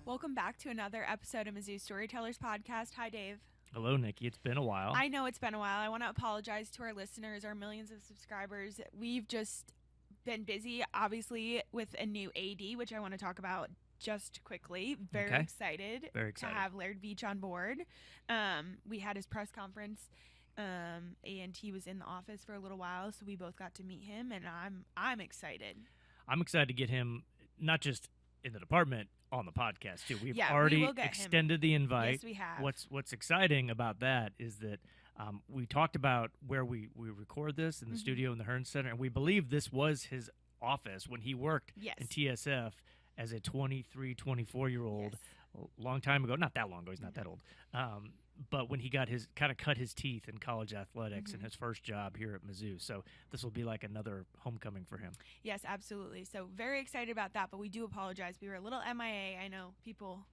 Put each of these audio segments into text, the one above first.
Welcome back to another episode of Mizzou Storytellers podcast. Hi, Dave. Hello, Nikki. It's been a while. I know it's been a while. I want to apologize to our listeners, our millions of subscribers. We've just been busy, obviously, with a new AD, which I want to talk about just quickly. Very excited to have Laird Beach on board. We had his press conference, and he was in the office for a little while, so we both got to meet him, and I'm excited. I'm excited to get him not just in the department, on the podcast too. We've already extended the invite. Yes, we have. What's exciting about that is that we talked about where we record this in the studio in the Hearn Center, and we believe this was his office when he worked in TSF as a 23, 24-year-old a long time ago. Not that long ago. He's not that old. But when he got his cut his teeth in college athletics and his first job here at Mizzou. So this will be like another homecoming for him. Yes, absolutely. So very excited about that, but we do apologize. We were a little MIA. I know people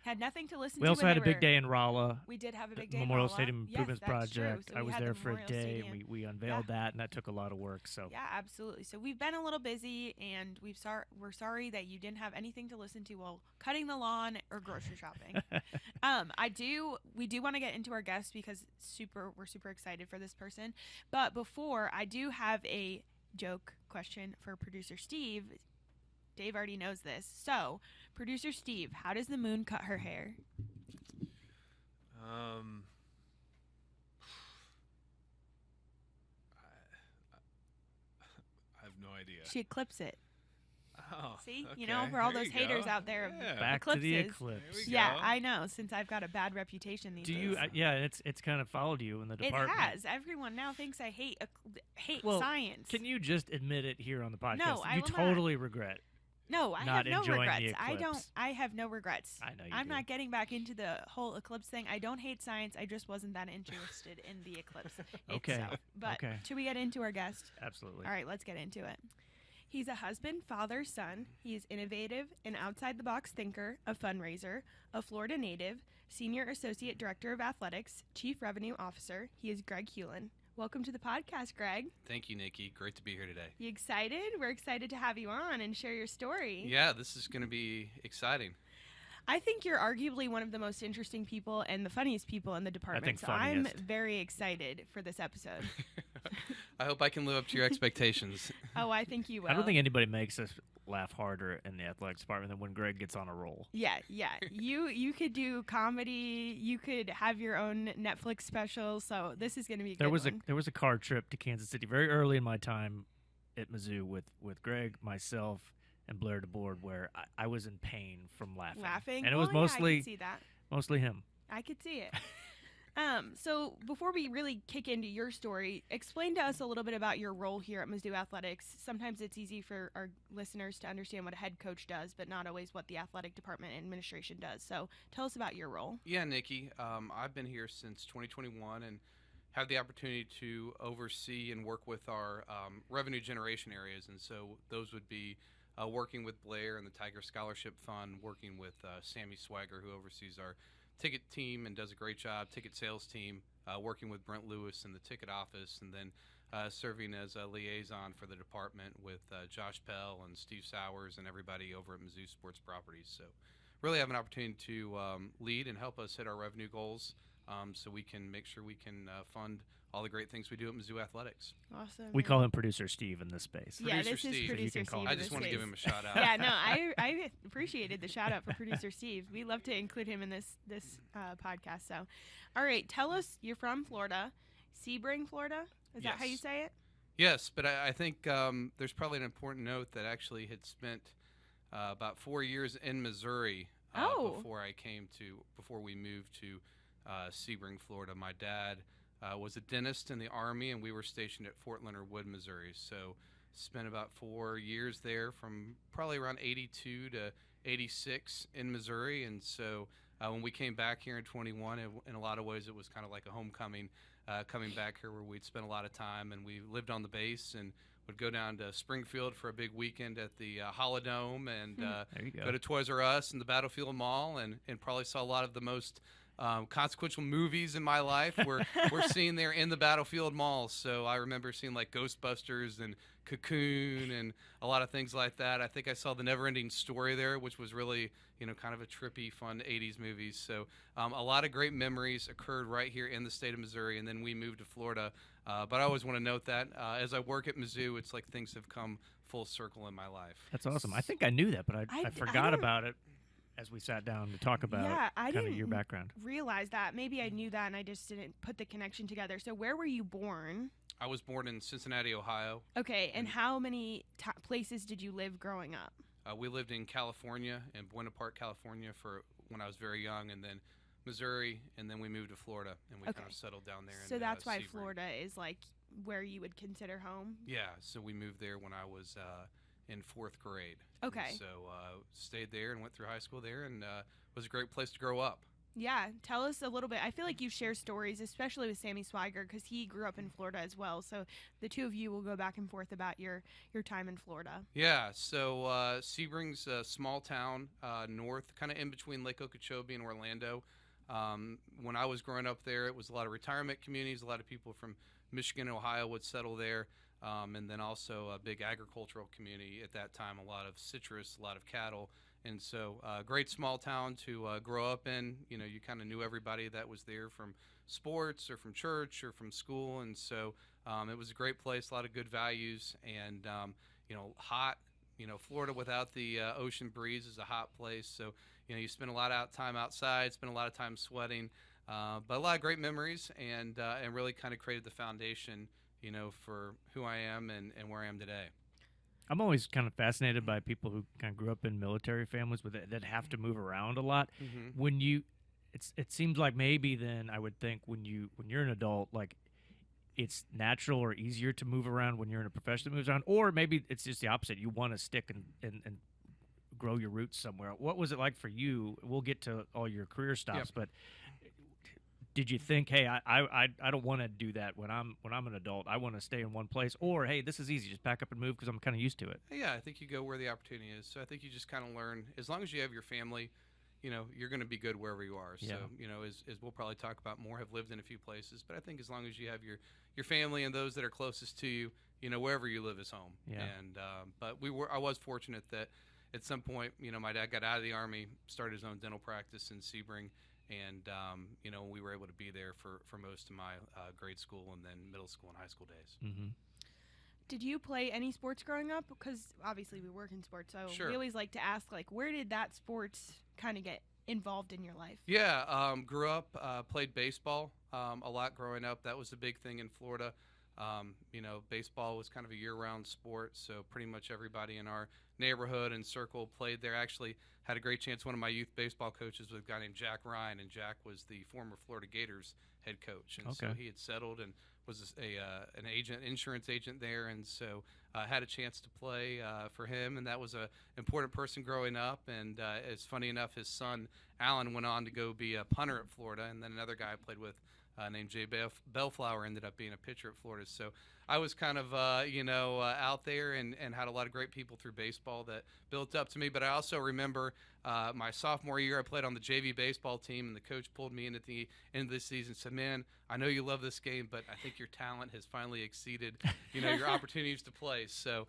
had nothing to listen to. We also had a big day in Rolla. We did have a big day Memorial in Rolla. Stadium Improvements Project. So I was there for a day, and we unveiled that, and that took a lot of work. So yeah, absolutely. So we've been a little busy, and we're sorry that you didn't have anything to listen to while cutting the lawn or grocery shopping. We do want to get into our guest because we're super excited for this person. But before, I do have a joke question for producer Steve. Dave already knows this. So, producer Steve, how does the moon cut her hair? I have no idea. She eclipses it. Oh, see, okay. for all those haters out there, back to the eclipse. Yeah, I know. Since I've got a bad reputation these days. It's kind of followed you in the department. It has. Everyone now thinks I hate science. Can you just admit it here on the podcast? No, I will totally regret. No, I have no regrets. I have no regrets. I know you I'm do. not getting back into the whole eclipse thing. I don't hate science. I just wasn't that interested in the eclipse itself. But should we get into our guest? Absolutely. All right, let's get into it. He's a husband, father, son. He is innovative, an outside-the-box thinker, a fundraiser, a Florida native, senior associate director of athletics, chief revenue officer. He is Greg Hulen. Welcome to the podcast, Greg. Thank you, Nikki. Great to be here today. You excited? We're excited to have you on and share your story. Yeah, this is going to be exciting. I think you're arguably one of the most interesting people and the funniest people in the department. I'm very excited for this episode. I hope I can live up to your expectations. Oh, I think you will. I don't think anybody makes us laugh harder in the athletics department than when Greg gets on a roll. Yeah. You could do comedy. You could have your own Netflix special. So this is going to be a good one. There was a car trip to Kansas City very early in my time at Mizzou with Greg, myself, and Blair DeBoard, where I was in pain from laughing. And it was mostly I could see that. Mostly him. I could see it. So before we really kick into your story, explain to us a little bit about your role here at Mizzou Athletics. Sometimes it's easy for our listeners to understand what a head coach does, but not always what the athletic department administration does. So tell us about your role. Yeah, Nikki. I've been here since 2021 and have the opportunity to oversee and work with our revenue generation areas. And so those would be working with Blair and the Tiger Scholarship Fund, working with Sammy Swagger, who oversees our ticket team and does a great job, ticket sales team, working with Brent Lewis in the ticket office, and then serving as a liaison for the department with Josh Pell and Steve Sowers and everybody over at Mizzou Sports Properties. So really have an opportunity to lead and help us hit our revenue goals so we can make sure we can fund all the great things we do at Mizzou Athletics. Awesome. We call him Producer Steve in this space. Yeah, Producer this is Steve. Producer Steve. I just want to give him a shout out. Yeah, no, I appreciated the shout out for Producer Steve. We love to include him in this podcast. So, all right, tell us, you're from Florida, Sebring, Florida? Is that how you say it? Yes, but I think there's probably an important note that actually had spent about 4 years in Missouri before we moved to Sebring, Florida. My dad was a dentist in the Army, and we were stationed at Fort Leonard Wood, Missouri. So spent about 4 years there from probably around 82 to 86 in Missouri. And so when we came back here in 21, in a lot of ways it was kind of like a homecoming coming back here, where we'd spent a lot of time, and we lived on the base and would go down to Springfield for a big weekend at the Holodome and go to Toys R Us and the Battlefield Mall, and probably saw a lot of the most consequential movies in my life were seen there in the Battlefield Mall. So I remember seeing like Ghostbusters and Cocoon and a lot of things like that. I think I saw The Never-Ending Story there, which was really, kind of a trippy, fun 80s movie. So a lot of great memories occurred right here in the state of Missouri, and then we moved to Florida. But I always want to note that as I work at Mizzou, it's like things have come full circle in my life. That's awesome. I think I knew that, but I forgot about it as we sat down to talk about kind of your background. Realize that. Maybe I knew that and I just didn't put the connection together. So where were you born? I was born in Cincinnati, Ohio. Okay, and how many places did you live growing up? We lived in California, in Buena Park, California, for when I was very young, and then Missouri, and then we moved to Florida, and we kind of settled down there. So that's why Florida is like where you would consider home? Yeah, so we moved there when I was in 4th grade. Okay. And so stayed there and went through high school there, and was a great place to grow up. Yeah, tell us a little bit. I feel like you share stories, especially with Sammy Swiger, because he grew up in Florida as well. So the two of you will go back and forth about your time in Florida. Yeah, so Sebring's a small town north, kind of in between Lake Okeechobee and Orlando. When I was growing up there, it was a lot of retirement communities. A lot of people from Michigan and Ohio would settle there. And then also a big agricultural community at that time, a lot of citrus, a lot of cattle. And so great small town to grow up in. You kind of knew everybody that was there from sports or from church or from school. And so it was a great place, a lot of good values, and, hot. Florida without the ocean breeze is a hot place. So, you spend a lot of time outside, spend a lot of time sweating, but a lot of great memories, and really kind of created the foundation, for who I am and where I am today. I'm always kind of fascinated by people who kind of grew up in military families that have to move around a lot. Mm-hmm. When it seems like maybe then I would think when you're an adult, like it's natural or easier to move around when you're in a profession that moves around, or maybe it's just the opposite. You want to stick and grow your roots somewhere. What was it like for you? We'll get to all your career stops, but did you think, hey, I don't want to do that when I'm an adult. I want to stay in one place, or hey, this is easy, just pack up and move because I'm kind of used to it. Yeah, I think you go where the opportunity is. So I think you just kind of learn, as long as you have your family, you're going to be good wherever you are. So as we'll probably talk about more, have lived in a few places, but I think as long as you have your family and those that are closest to you, wherever you live is home. Yeah. And but I was fortunate that at some point, my dad got out of the Army, started his own dental practice in Sebring. And, we were able to be there for most of my grade school and then middle school and high school days. Mm-hmm. Did you play any sports growing up? Because obviously we work in sports, so Sure. We always like to ask, like, where did that sports kind of get involved in your life? Yeah, grew up, played baseball a lot growing up. That was a big thing in Florida. Baseball was kind of a year-round sport, so pretty much everybody in our neighborhood and circle played there. Actually had a great chance. One of my youth baseball coaches was a guy named Jack Ryan, and Jack was the former Florida Gators head coach. And so he had settled and was an insurance agent there, and so had a chance to play for him, and that was an important person growing up. And it's funny enough, his son Alan went on to go be a punter at Florida, and then another guy I played with named Jay Bellflower ended up being a pitcher at Florida. So I was kind of, out there and had a lot of great people through baseball that built up to me. But I also remember my sophomore year, I played on the JV baseball team, and the coach pulled me in at the end of the season and said, "Man, I know you love this game, but I think your talent has finally exceeded, your opportunities to play." So,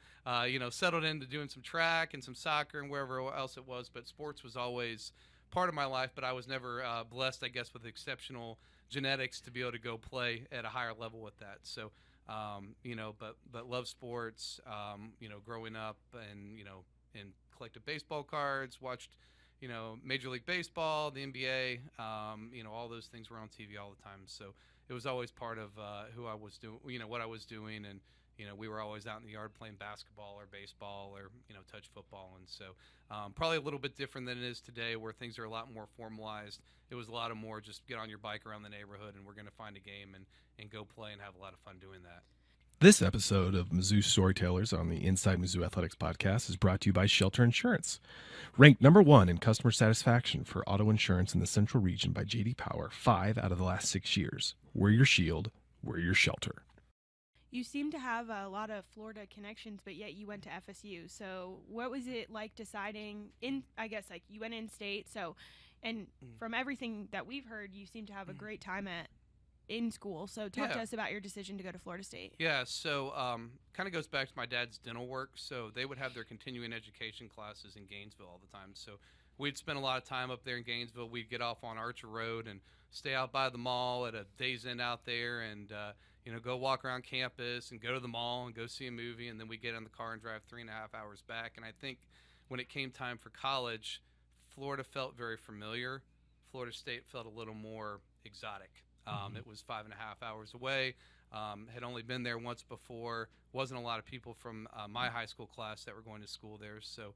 settled into doing some track and some soccer and wherever else it was. But sports was always part of my life, but I was never blessed, I guess, with exceptional genetics to be able to go play at a higher level with that. So, but love sports, growing up and collected baseball cards, watched, Major League Baseball, the NBA, all those things were on TV all the time. So it was always part of who I was doing, what I was doing. And, we were always out in the yard playing basketball or baseball or, touch football. And so probably a little bit different than it is today, where things are a lot more formalized. It was a lot more just get on your bike around the neighborhood and we're going to find a game and go play and have a lot of fun doing that. This episode of Mizzou Storytellers on the Inside Mizzou Athletics podcast is brought to you by Shelter Insurance. Ranked number 1 in customer satisfaction for auto insurance in the Central Region by J.D. Power 5 out of the last 6 years. We're your shield. We're your shelter. You seem to have a lot of Florida connections, but yet you went to FSU. So what was it like deciding you went in state, so And from everything that we've heard, you seem to have a great time in school. So talk to us about your decision to go to Florida State. Yeah, so kind of goes back to my dad's dental work. So they would have their continuing education classes in Gainesville all the time. So we'd spend a lot of time up there in Gainesville. We'd get off on Archer Road and stay out by the mall at a Days Inn out there and, go walk around campus and go to the mall and go see a movie. And then we'd get in the car and drive 3.5 hours back. And I think when it came time for college, Florida felt very familiar. Florida State felt a little more exotic. It was 5.5 hours away. Had only been there once before. Wasn't a lot of people from my high school class that were going to school there. So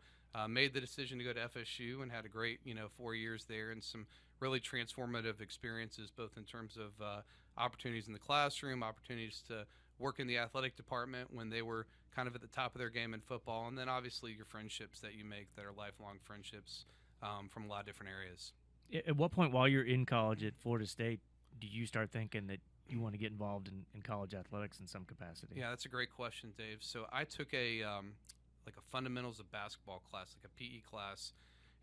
made the decision to go to FSU and had a great 4 years there and some really transformative experiences, both in terms of opportunities in the classroom, opportunities to work in the athletic department when they were kind of at the top of their game in football, and then obviously your friendships that you make that are lifelong friendships from a lot of different areas. At what point while you're in college at Florida State do you start thinking that you want to get involved in college athletics in some capacity? Yeah, that's a great question, Dave. So I took a fundamentals of basketball class, like a PE class,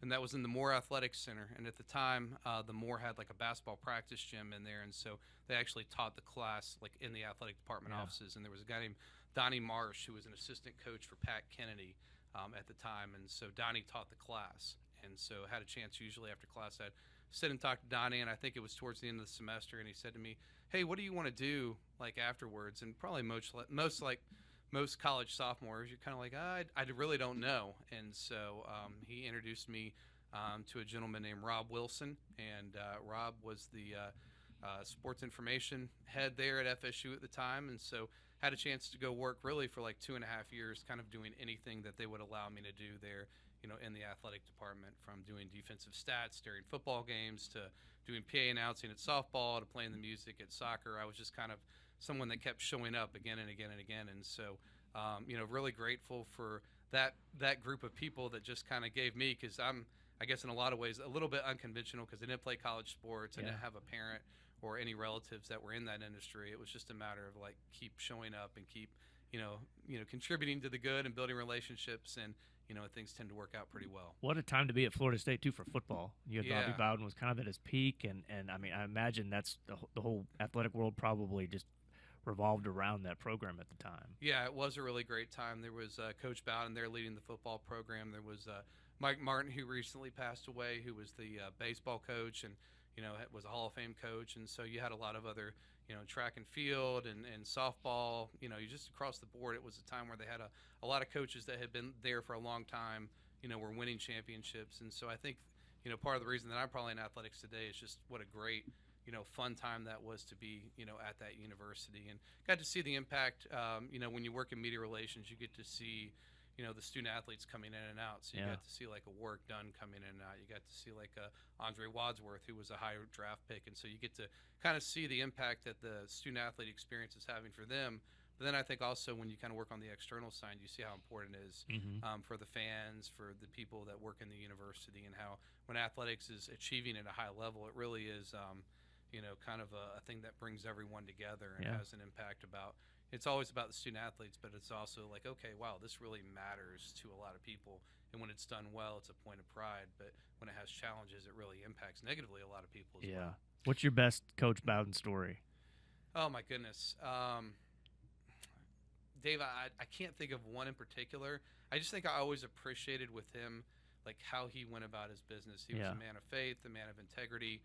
and that was in the Moore Athletic Center. And at the time, the Moore had like a basketball practice gym in there, and so they actually taught the class like in the athletic department offices. And there was a guy named Donnie Marsh who was an assistant coach for Pat Kennedy at the time, and so Donnie taught the class. And so had a chance usually after class I'd sit and talk to Donnie, and I think it was towards the end of the semester, and he said to me, "Hey, what do you want to do like afterwards?" And probably most college sophomores, you're kind of like, I really don't know. And so he introduced me to a gentleman named Rob Wilson, and Rob was the sports information head there at FSU at the time, and so had a chance to go work really for like 2.5 years, kind of doing anything that they would allow me to do there, in the athletic department, from doing defensive stats during football games to doing PA announcing at softball to playing the music at soccer. I was just kind of someone that kept showing up again and again and again. And so, really grateful for that group of people that just kind of gave me, because I'm, I guess in a lot of ways, a little bit unconventional because I didn't play college sports. I didn't have a parent or any relatives that were in that industry. It was just a matter of like keep showing up and keep, contributing to the good and building relationships, and things tend to work out pretty well. What a time to be at Florida State too for football. You had Bobby Bowden was kind of at his peak, and I mean I imagine that's the whole athletic world probably just revolved around that program at the time. Yeah, it was a really great time. There was Coach Bowden there leading the football program. There was Mike Martin, who recently passed away, who was the baseball coach and was a Hall of Fame coach. And so you had a lot of other track and field and softball. You just across the board, it was a time where they had a lot of coaches that had been there for a long time. Were winning championships. And so I think part of the reason that I'm probably in athletics today is just what a great fun time that was to be, at that university, and got to see the impact. When you work in media relations, you get to see, the student athletes coming in and out. So you got to see like a work done coming in and out. You got to see like Andre Wadsworth, who was a high draft pick. And so you get to kind of see the impact that the student athlete experience is having for them. But then I think also when you kind of work on the external side, you see how important it is for the fans, for the people that work in the university, and how when athletics is achieving at a high level, it really is, kind of a thing that brings everyone together and has an impact about. It's always about the student athletes, but it's also like, okay, wow, this really matters to a lot of people. And when it's done well, it's a point of pride. But when it has challenges, it really impacts negatively a lot of people as well. What's your best Coach Bowden story? Oh, my goodness. Dave, I can't think of one in particular. I just think I always appreciated with him like how he went about his business. He was a man of faith, a man of integrity.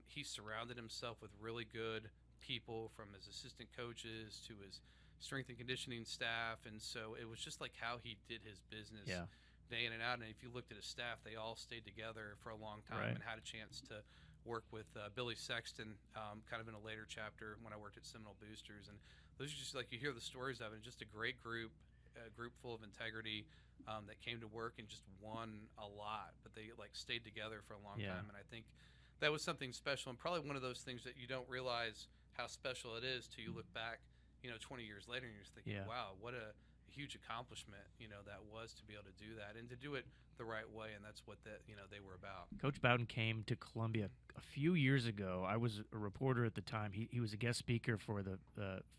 He surrounded himself with really good people, from his assistant coaches to his strength and conditioning staff, and so it was just like how he did his business day in and out. And if you looked at his staff, they all stayed together for a long time and had a chance to work with Billy Sexton kind of in a later chapter when I worked at Seminole Boosters. And those are just like, you hear the stories of it, and just a great group, a group full of integrity that came to work and just won a lot, but they like stayed together for a long time. And I think that was something special, and probably one of those things that you don't realize how special it is till you look back, 20 years later, and you're just thinking, wow, what a huge accomplishment, that was to be able to do that, and to do it the right way, and that's what they were about. Coach Bowden came to Columbia a few years ago. I was a reporter at the time. He was a guest speaker for the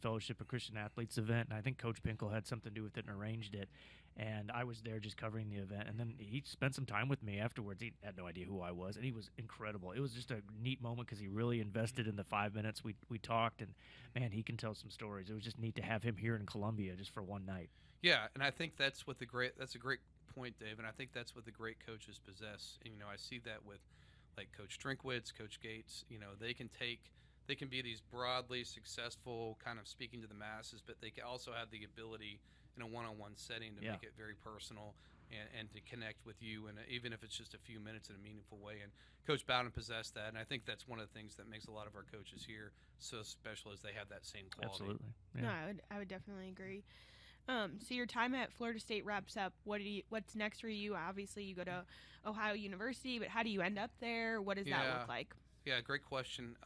Fellowship of Christian Athletes event, and I think Coach Pinkel had something to do with it and arranged it. And I was there just covering the event. And then he spent some time with me afterwards. He had no idea who I was, and he was incredible. It was just a neat moment because he really invested in the 5 minutes we talked. And, man, he can tell some stories. It was just neat to have him here in Columbia just for one night. Yeah, and I think that's a great point, Dave, and I think that's what the great coaches possess. And, I see that with like Coach Drinkwitz, Coach Gates. They can be these broadly successful kind of speaking to the masses, but they can also have the ability in a one-on-one setting to make it very personal and to connect with you, and even if it's just a few minutes in a meaningful way. And Coach Bowden possessed that, and I think that's one of the things that makes a lot of our coaches here so special is they have that same quality. Absolutely. Yeah. No, I would definitely agree. So your time at Florida State wraps up. What's next for you? Obviously, you go to Ohio University, but how do you end up there? What does that look like? Yeah, great question.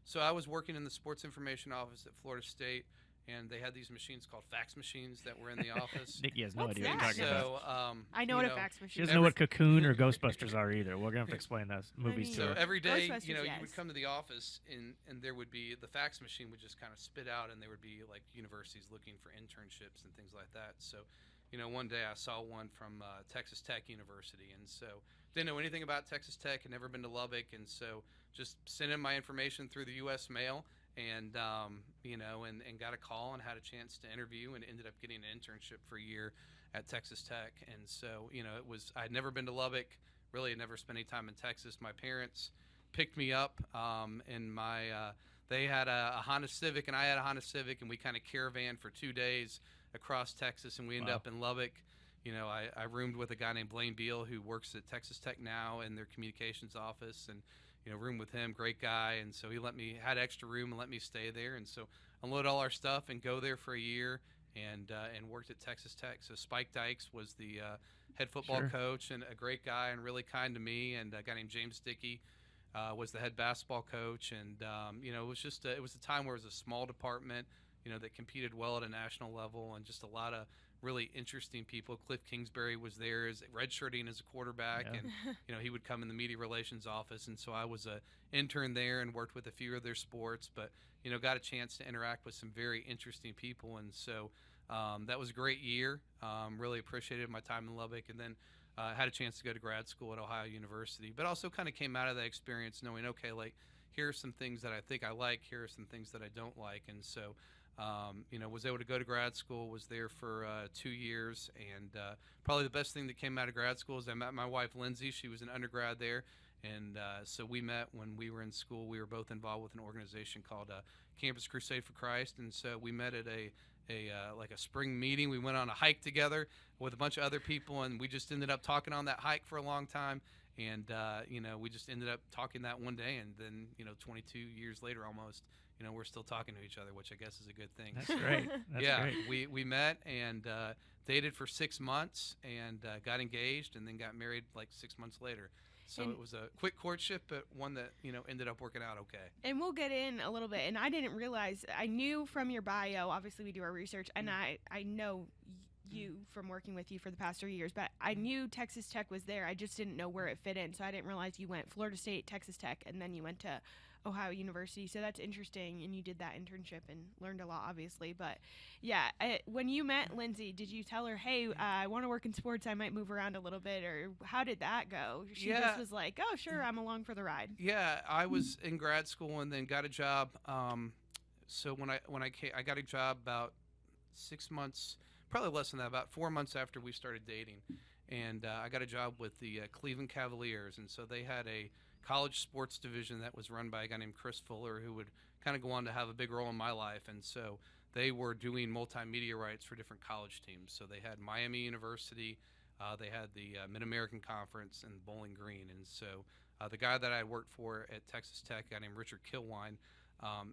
So I was working in the sports information office at Florida State, and they had these machines called fax machines that were in the office. Nikki has no What's idea what you're talking about. So I know what a fax machine is. She doesn't know what Cocoon or Ghostbusters are either. We're going to have to explain those movies to So her. every day, Ghostbusters, you yes. would come to the office, and there would be the fax machine would just kind of spit out, and there would be like universities looking for internships and things like that. So, one day I saw one from Texas Tech University, and so didn't know anything about Texas Tech, had never been to Lubbock, and so just sent in my information through the U.S. mail. And got a call and had a chance to interview and ended up getting an internship for a year at Texas Tech. And so, I'd never been to Lubbock, really had never spent any time in Texas. My parents picked me up they had a Honda Civic and I had a Honda Civic, and we kind of caravaned for 2 days across Texas, and we ended up in Lubbock. I roomed with a guy named Blaine Beal who works at Texas Tech now in their communications office, and room with him, great guy, and so he had extra room and let me stay there, and so unload all our stuff and go there for a year, and worked at Texas Tech. So Spike Dykes was the head football coach and a great guy and really kind to me, and a guy named James Dickey was the head basketball coach, and it was a time where it was a small department, that competed well at a national level, and just a lot of really interesting people. Cliff Kingsbury was there as redshirting as a quarterback, and he would come in the media relations office, and so I was a intern there and worked with a few of their sports, but got a chance to interact with some very interesting people, and so that was a great year. Really appreciated my time in Lubbock, and then had a chance to go to grad school at Ohio University, but also kind of came out of that experience knowing, okay, like here are some things that I think I like, here are some things that I don't like, and so was able to go to grad school, was there for 2 years, and probably the best thing that came out of grad school is I met my wife, Lindsay. She was an undergrad there, and so we met when we were in school. We were both involved with an organization called Campus Crusade for Christ, and so we met at a spring meeting. We went on a hike together with a bunch of other people, and we just ended up talking on that hike for a long time, and we just ended up talking that one day, and then 22 years later almost, we're still talking to each other, which I guess is a good thing. That's great. That's great. We met and dated for 6 months and got engaged and then got married like 6 months later. So it was a quick courtship, but one that, ended up working out okay. And we'll get in a little bit. And I didn't realize, I knew from your bio, obviously we do our research, and I know you from working with you for the past 3 years, but I knew Texas Tech was there. I just didn't know where it fit in. So I didn't realize you went Florida State, Texas Tech, and then you went to Ohio University. So that's interesting, and you did that internship and learned a lot, obviously. But yeah, when you met Lindsay, did you tell her, hey, I want to work in sports, I might move around a little bit, or how did that go? She just was like, oh, sure, I'm along for the ride. Yeah, I was in grad school and then got a job. So when I got a job about 6 months, probably less than that, about 4 months after we started dating, and I got a job with the Cleveland Cavaliers, and so they had a college sports division that was run by a guy named Chris Fuller, who would kind of go on to have a big role in my life, and so they were doing multimedia rights for different college teams. So they had Miami University, they had the Mid-American Conference, and Bowling Green, and so the guy that I worked for at Texas Tech, a guy named Richard Kilwine,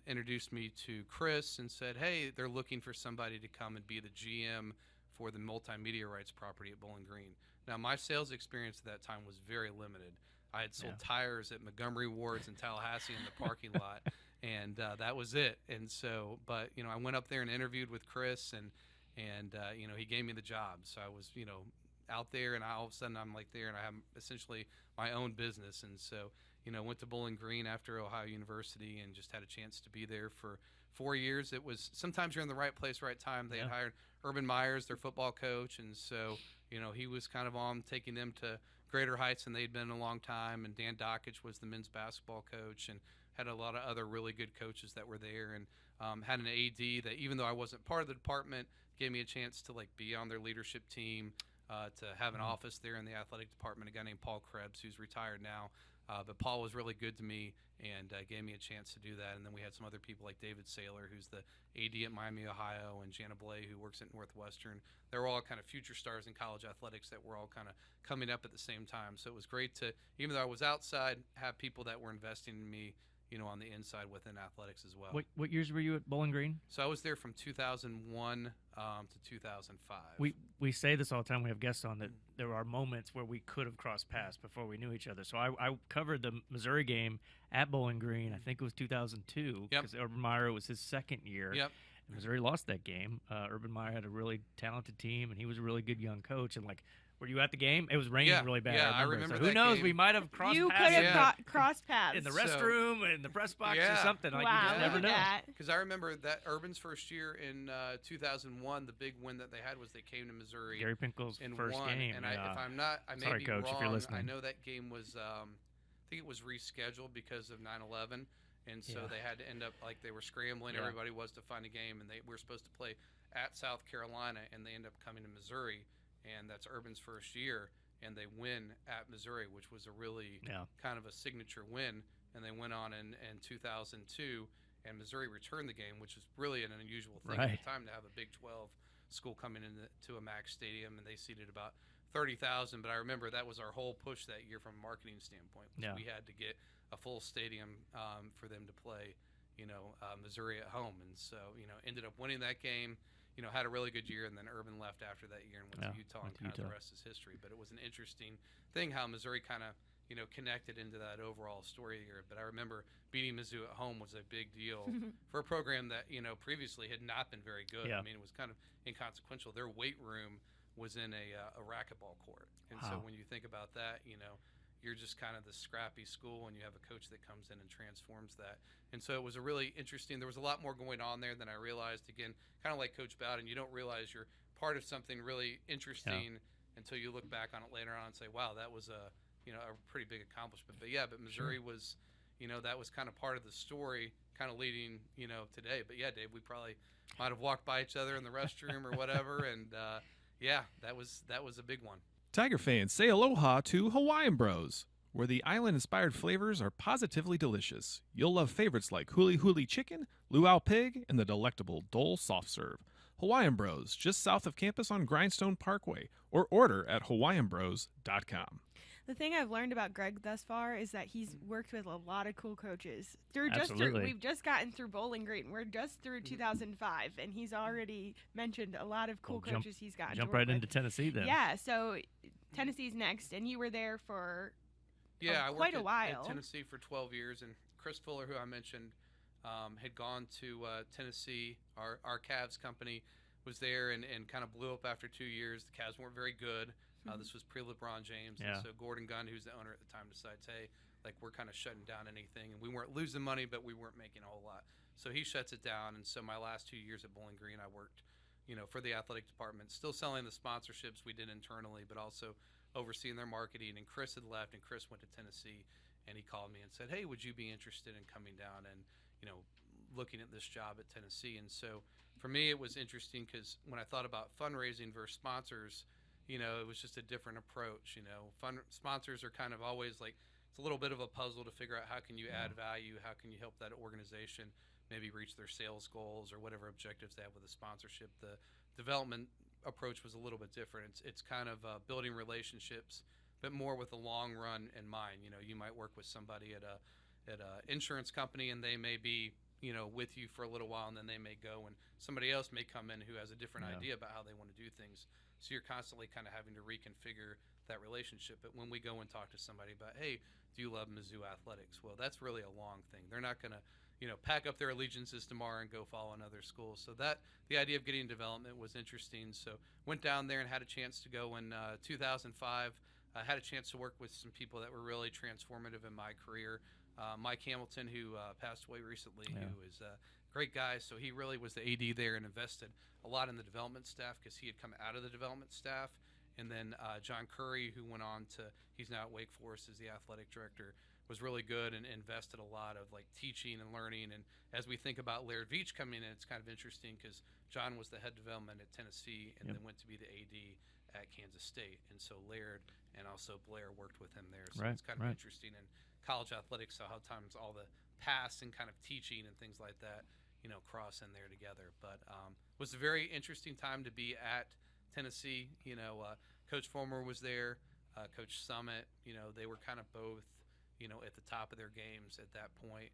introduced me to Chris and said, hey, they're looking for somebody to come and be the GM for the multimedia rights property at Bowling Green. Now, my sales experience at that time was very limited. I had sold tires at Montgomery Ward's in Tallahassee in the parking lot, and that was it. And so, but, I went up there and interviewed with Chris, and he gave me the job. So I was, out there, and all of a sudden I'm like there, and I have essentially my own business. And so, went to Bowling Green after Ohio University, and just had a chance to be there for 4 years. It was sometimes you're in the right place, right time. They had hired Urban Meyers, their football coach, and so he was kind of on taking them to greater heights than they'd been in a long time. And Dan Dockich was the men's basketball coach, and had a lot of other really good coaches that were there, and had an AD that, even though I wasn't part of the department, gave me a chance to be on their leadership team, to have an office there in the athletic department. A guy named Paul Krebs, who's retired now, but Paul was really good to me and gave me a chance to do that. And then we had some other people like David Saylor, who's the AD at Miami, Ohio, and Jana Blay, who works at Northwestern. They were all kind of future stars in college athletics that were all kind of coming up at the same time. So it was great to, even though I was outside, have people that were investing in me, on the inside within athletics as well. What years were you at Bowling Green? So I was there from 2001 to 2005. We say this all the time. We have guests on that there are moments where we could have crossed paths before we knew each other. So I covered the Missouri game at Bowling Green. I think it was 2002 because Urban Meyer was his second year. Yep. And Missouri lost that game. Urban Meyer had a really talented team, and he was a really good young coach. And were you at the game? It was raining really bad. Yeah, I remember. So who knows? Game. We might have crossed paths. You could have crossed paths in the restroom, in the press box, or something. Wow, you just never know. Because I remember that Urban's first year in 2001, the big win that they had was they came to Missouri. Gary Pinkel's first game. And if I'm not, I may be Coach, wrong. if you're listening. I know that game was, I think it was rescheduled because of 9/11. And so they had to end up they were scrambling. Everybody was to find a game, and they were supposed to play at South Carolina, and they end up coming to Missouri, and that's Urban's first year, and they win at Missouri, which was a really kind of a signature win. And they went on in 2002, and Missouri returned the game, which was really an unusual thing at the time to have a Big 12 school coming into a MAC stadium, and they seated about 30,000. But I remember that was our whole push that year from a marketing standpoint. We had to get a full stadium for them to play, Missouri at home. And so, ended up winning that game, had a really good year, and then Urban left after that year and went to Utah, and kind of the rest is history. But it was an interesting thing how Missouri kind of, connected into that overall story here. But I remember beating Mizzou at home was a big deal for a program that, previously had not been very good. I mean, it was kind of inconsequential. Their weight room was in a racquetball court. And so when you think about that, you're just kind of the scrappy school, and you have a coach that comes in and transforms that. And so it was a really interesting, there was a lot more going on there than I realized. Again, kind of like Coach Bowden, you don't realize you're part of something really interesting until you look back on it later on and say, wow, that was a pretty big accomplishment. But Missouri was, that was kind of part of the story, kind of leading, today. But Dave, we probably might have walked by each other in the restroom or whatever. And that was a big one. Tiger fans, say aloha to Hawaiian Bros, where the island-inspired flavors are positively delicious. You'll love favorites like Huli Huli Chicken, Luau Pig, and the delectable Dole Soft Serve. Hawaiian Bros, just south of campus on Grindstone Parkway, or order at hawaiianbros.com. The thing I've learned about Greg thus far is that he's worked with a lot of cool coaches. We've just gotten through Bowling Green. We're just through 2005, and he's already mentioned a lot of cool coaches he's gotten. Jump to work right with. into Tennessee then. Yeah, so Tennessee's next, and you were there for quite a while. I worked at Tennessee for 12 years, and Chris Fuller, who I mentioned, had gone to Tennessee. Our Cavs company was there and kind of blew up after 2 years. The Cavs weren't very good. This was pre-LeBron James. And so Gordon Gunn, who's the owner at the time, decides, hey, we're kind of shutting down anything. And we weren't losing money, but we weren't making a whole lot. So he shuts it down. And so my last 2 years at Bowling Green, I worked, for the athletic department, still selling the sponsorships we did internally, but also overseeing their marketing. And Chris had left, and Chris went to Tennessee. And he called me and said, hey, would you be interested in coming down and, looking at this job at Tennessee? And so for me, it was interesting because when I thought about fundraising versus sponsors, it was just a different approach. Sponsors are kind of always it's a little bit of a puzzle to figure out how can you add value, how can you help that organization maybe reach their sales goals or whatever objectives they have with a sponsorship. The development approach was a little bit different. It's kind of building relationships, but more with the long run in mind. You might work with somebody at a insurance company, and they may be with you for a little while, and then they may go, and somebody else may come in who has a different idea about how they want to do things. So you're constantly kind of having to reconfigure that relationship. But when we go and talk to somebody about, hey, do you love Mizzou Athletics? Well, that's really a long thing. They're not going to, pack up their allegiances tomorrow and go follow another school. So that the idea of getting development was interesting. So went down there and had a chance to go in 2005. I had a chance to work with some people that were really transformative in my career. Mike Hamilton, who passed away recently, who is a great guy. So he really was the AD there and invested a lot in the development staff because he had come out of the development staff. And then John Curry, who went on to, he's now at Wake Forest as the athletic director, was really good and invested a lot of like teaching and learning. And as we think about Laird Veach coming in, it's kind of interesting because John was the head development at Tennessee and then went to be the AD at Kansas State. And so Laird and also Blair worked with him there. So it's kind of interesting in college athletics, so how times all the past and kind of teaching and things like that, cross in there together. But it was a very interesting time to be at Tennessee. Coach Fulmer was there, Coach Summit, they were kind of both, at the top of their games at that point.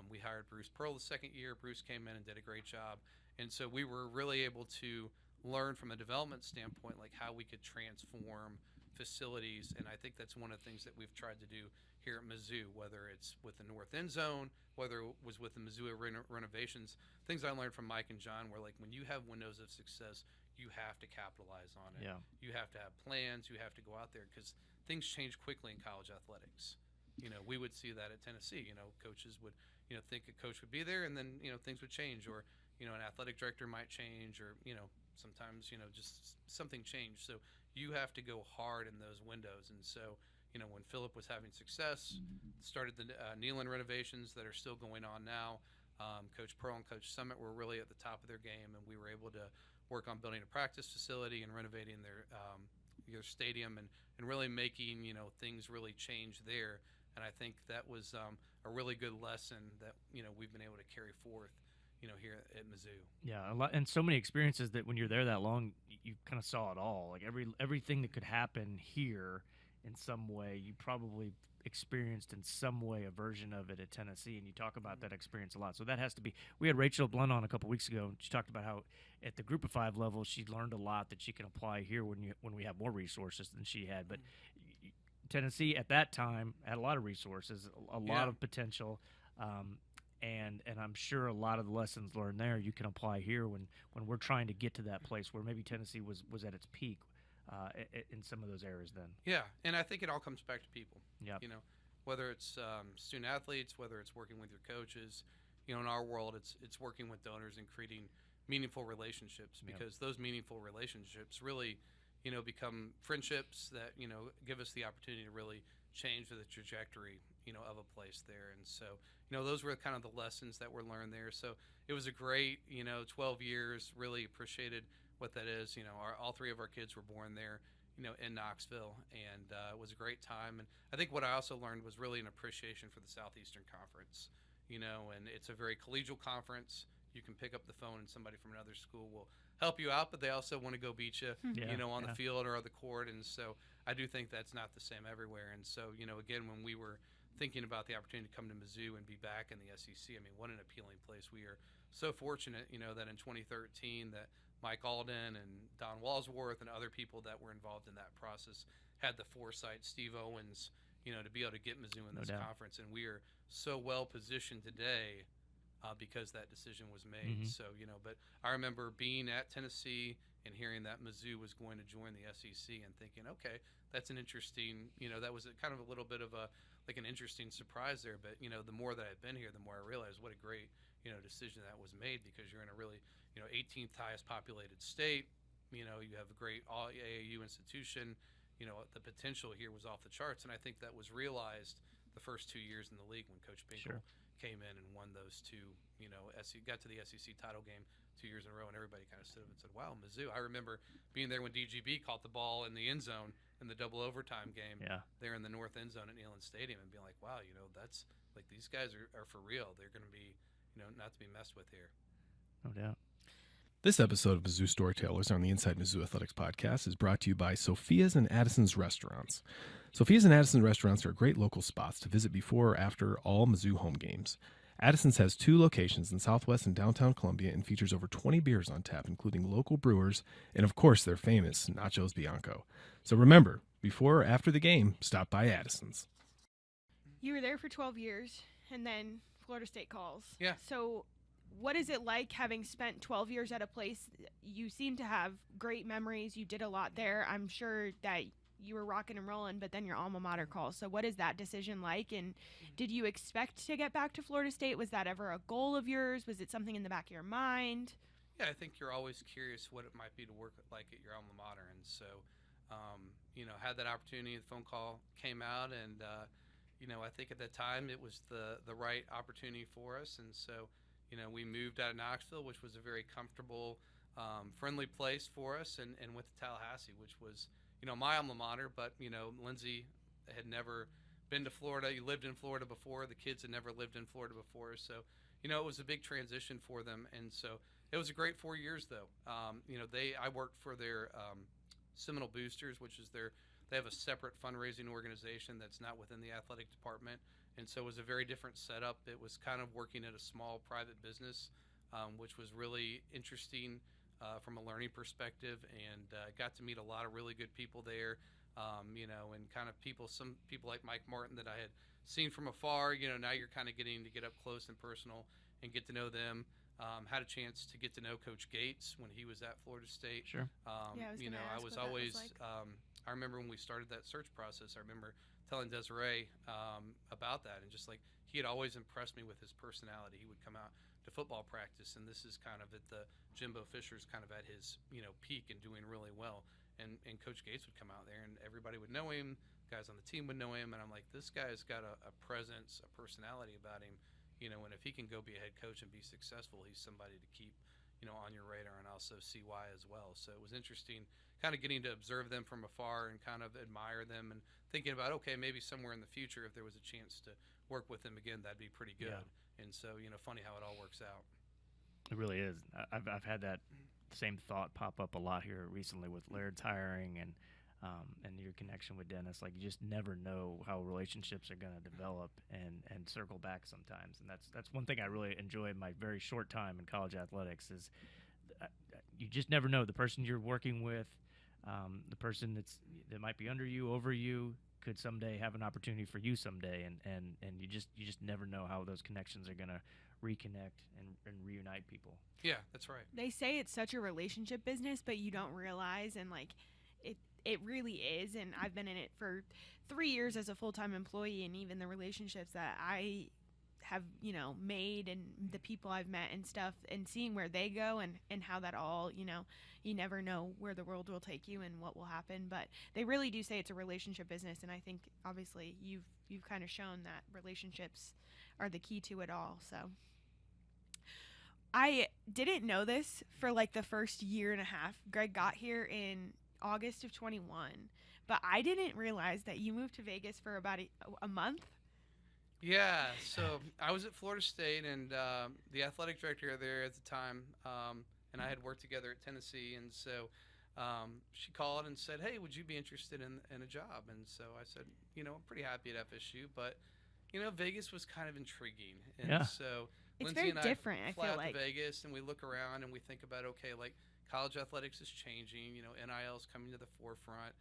We hired Bruce Pearl the second year. Bruce came in and did a great job. And so we were really able to learn from a development standpoint, like how we could transform facilities. And I think that's one of the things that we've tried to do here at Mizzou, whether it's with the North End Zone, whether it was with the Mizzou renovations. Things I learned from Mike and John were like, when you have windows of success, you have to capitalize on it. Yeah. You have to have plans. You have to go out there because things change quickly in college athletics. We would see that at Tennessee. Coaches would, think a coach would be there, and then, things would change, or, an athletic director might change, or, sometimes, just something changed. So you have to go hard in those windows. And so, when Philip was having success, started the Neyland renovations that are still going on now. Coach Pearl and Coach Summit were really at the top of their game, and we were able to work on building a practice facility and renovating their stadium and really making, things really change there. And I think that was a really good lesson that, we've been able to carry forth, here at Mizzou. Yeah, a lot, and so many experiences that when you're there that long, you kind of saw it all. Like everything that could happen here in some way, you probably experienced in some way a version of it at Tennessee, and you talk about that experience a lot. So that has to be. We had Rachel Blunt on a couple weeks ago, and she talked about how at the Group of 5 level, she learned a lot that she can apply here when we have more resources than she had. But Tennessee at that time had a lot of resources, a lot of potential, and I'm sure a lot of the lessons learned there you can apply here when we're trying to get to that place where maybe Tennessee was at its peak in some of those areas then. Yeah, and I think it all comes back to people. Yeah. Whether it's student athletes, whether it's working with your coaches, in our world it's working with donors and creating meaningful relationships, because those meaningful relationships really become friendships that give us the opportunity to really change the trajectory of a place there. And so those were kind of the lessons that were learned there. So it was a great 12 years. Really appreciated what that is. All 3 of our kids were born there in Knoxville, and it was a great time. And I think what I also learned was really an appreciation for the Southeastern Conference, and it's a very collegial conference. You can pick up the phone and somebody from another school will help you out, but they also want to go beat you, on the field or on the court. And so I do think that's not the same everywhere. And so, again, when we were thinking about the opportunity to come to Mizzou and be back in the SEC, I mean, what an appealing place. We are so fortunate, that in 2013 that Mike Alden and Don Walsworth and other people that were involved in that process had the foresight, Steve Owens, to be able to get Mizzou in this conference. And we are so well positioned today because that decision was made. So, but I remember being at Tennessee and hearing that Mizzou was going to join the SEC and thinking, okay, that's an interesting, that was kind of a little bit of an interesting surprise there. But, the more that I've been here, the more I realized what a great, decision that was made, because you're in a really, 18th highest populated state. You have a great all AAU institution. The potential here was off the charts. And I think that was realized the first 2 years in the league when Coach Pinkel came in and won those 2, got to the SEC title game 2 years in a row, and everybody kind of stood up and said, wow, Mizzou. I remember being there when DGB caught the ball in the end zone in the double overtime game there in the north end zone at Neyland Stadium, and being like, wow, that's like, these guys are for real. They're going to be, not to be messed with here. No doubt. This episode of Mizzou Storytellers on the Inside Mizzou Athletics podcast is brought to you by Sophia's and Addisons Restaurants. Sophia's and Addisons Restaurants are great local spots to visit before or after all Mizzou home games. Addisons has 2 locations in Southwest and downtown Columbia and features over 20 beers on tap, including local brewers and, of course, their famous Nachos Bianco. So remember, before or after the game, stop by Addisons. You were there for 12 years, and then Florida State calls. Yeah. So what is it like having spent 12 years at a place? You seem to have great memories. You did a lot there. I'm sure that you were rocking and rolling, but then your alma mater calls. So what is that decision like? And did you expect to get back to Florida State? Was that ever a goal of yours? Was it something in the back of your mind? Yeah, I think you're always curious what it might be to work like at your alma mater. And so, had that opportunity. The phone call came out, and, I think at that time it was the right opportunity for us. And so, we moved out of Knoxville, which was a very comfortable, friendly place for us, and went to Tallahassee, which was, my alma mater. But, Lindsay had never been to Florida. You lived in Florida before. The kids had never lived in Florida before. So, it was a big transition for them. And so it was a great 4 years, though. I worked for their Seminole Boosters, which is they have a separate fundraising organization that's not within the athletic department. And so it was a very different setup. It was kind of working at a small private business, which was really interesting from a learning perspective, and got to meet a lot of really good people there, and kind of some people like Mike Martin that I had seen from afar. Now you're kind of getting to get up close and personal and get to know them. Had a chance to get to know Coach Gates when he was at Florida State. Sure. I was always, I remember when we started that search process, I remember telling Desiree about that, and just like he had always impressed me with his personality. He would come out to football practice, and this is kind of at the Jimbo Fisher's kind of at his peak and doing really well. And Coach Gates would come out there, and everybody would know him. Guys on the team would know him, and I'm like, this guy's got a presence, a personality about him. And if he can go be a head coach and be successful, he's somebody to keep, on your radar, and also see why as well. So it was interesting kind of getting to observe them from afar and kind of admire them, and thinking about, okay, maybe somewhere in the future, if there was a chance to work with them again, that'd be pretty good. Yeah. And so, funny how it all works out. It really is. I've had that same thought pop up a lot here recently with Laird's hiring and your connection with Dennis. Like, you just never know how relationships are going to develop and circle back sometimes. And that's one thing I really enjoy in my very short time in college athletics is you just never know. The person you're working with, the person that might be under you, over you, could someday have an opportunity for you someday. And you just never know how those connections are going to reconnect and reunite people. Yeah, that's right. They say it's such a relationship business, but you don't realize, and it really is. And I've been in it for 3 years as a full-time employee, and even the relationships that I have, made, and the people I've met and stuff, and seeing where they go and how that all, you never know where the world will take you and what will happen. But they really do say it's a relationship business, and I think obviously you've kind of shown that relationships are the key to it all. So I didn't know this for the first year and a half. Greg got here in August of 21, but I didn't realize that you moved to Vegas for about a month. Yeah, so I was at Florida State, and the athletic director there at the time, and I had worked together at Tennessee, and so she called and said, hey, would you be interested in a job? And so I said, I'm pretty happy at FSU, but Vegas was kind of intriguing, and so it's Lindsay very and I different. I fly feel out like to Vegas, and we look around and we think about, okay, college athletics is changing. NIL's coming to the forefront.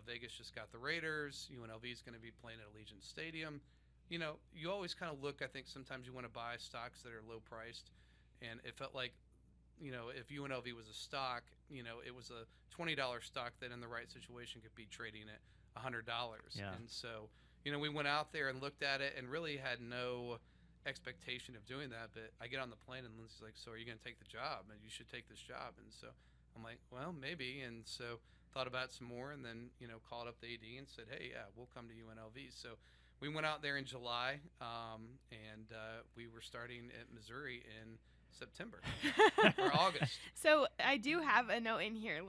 Vegas just got the Raiders. UNLV is going to be playing at Allegiant Stadium. You always kind of look, I think sometimes you want to buy stocks that are low priced. And it felt like, if UNLV was a stock, it was a $20 stock that in the right situation could be trading at $100. Yeah. And so, we went out there and looked at it and really had no expectation of doing that. But I get on the plane and Lindsay's like, so are you going to take the job? And you should take this job. And so I'm like, well, maybe. And so thought about it some more, and then, called up the AD and said, hey, yeah, we'll come to UNLV. So we went out there in July, and we were starting at Missouri in September or August. So I do have a note in here.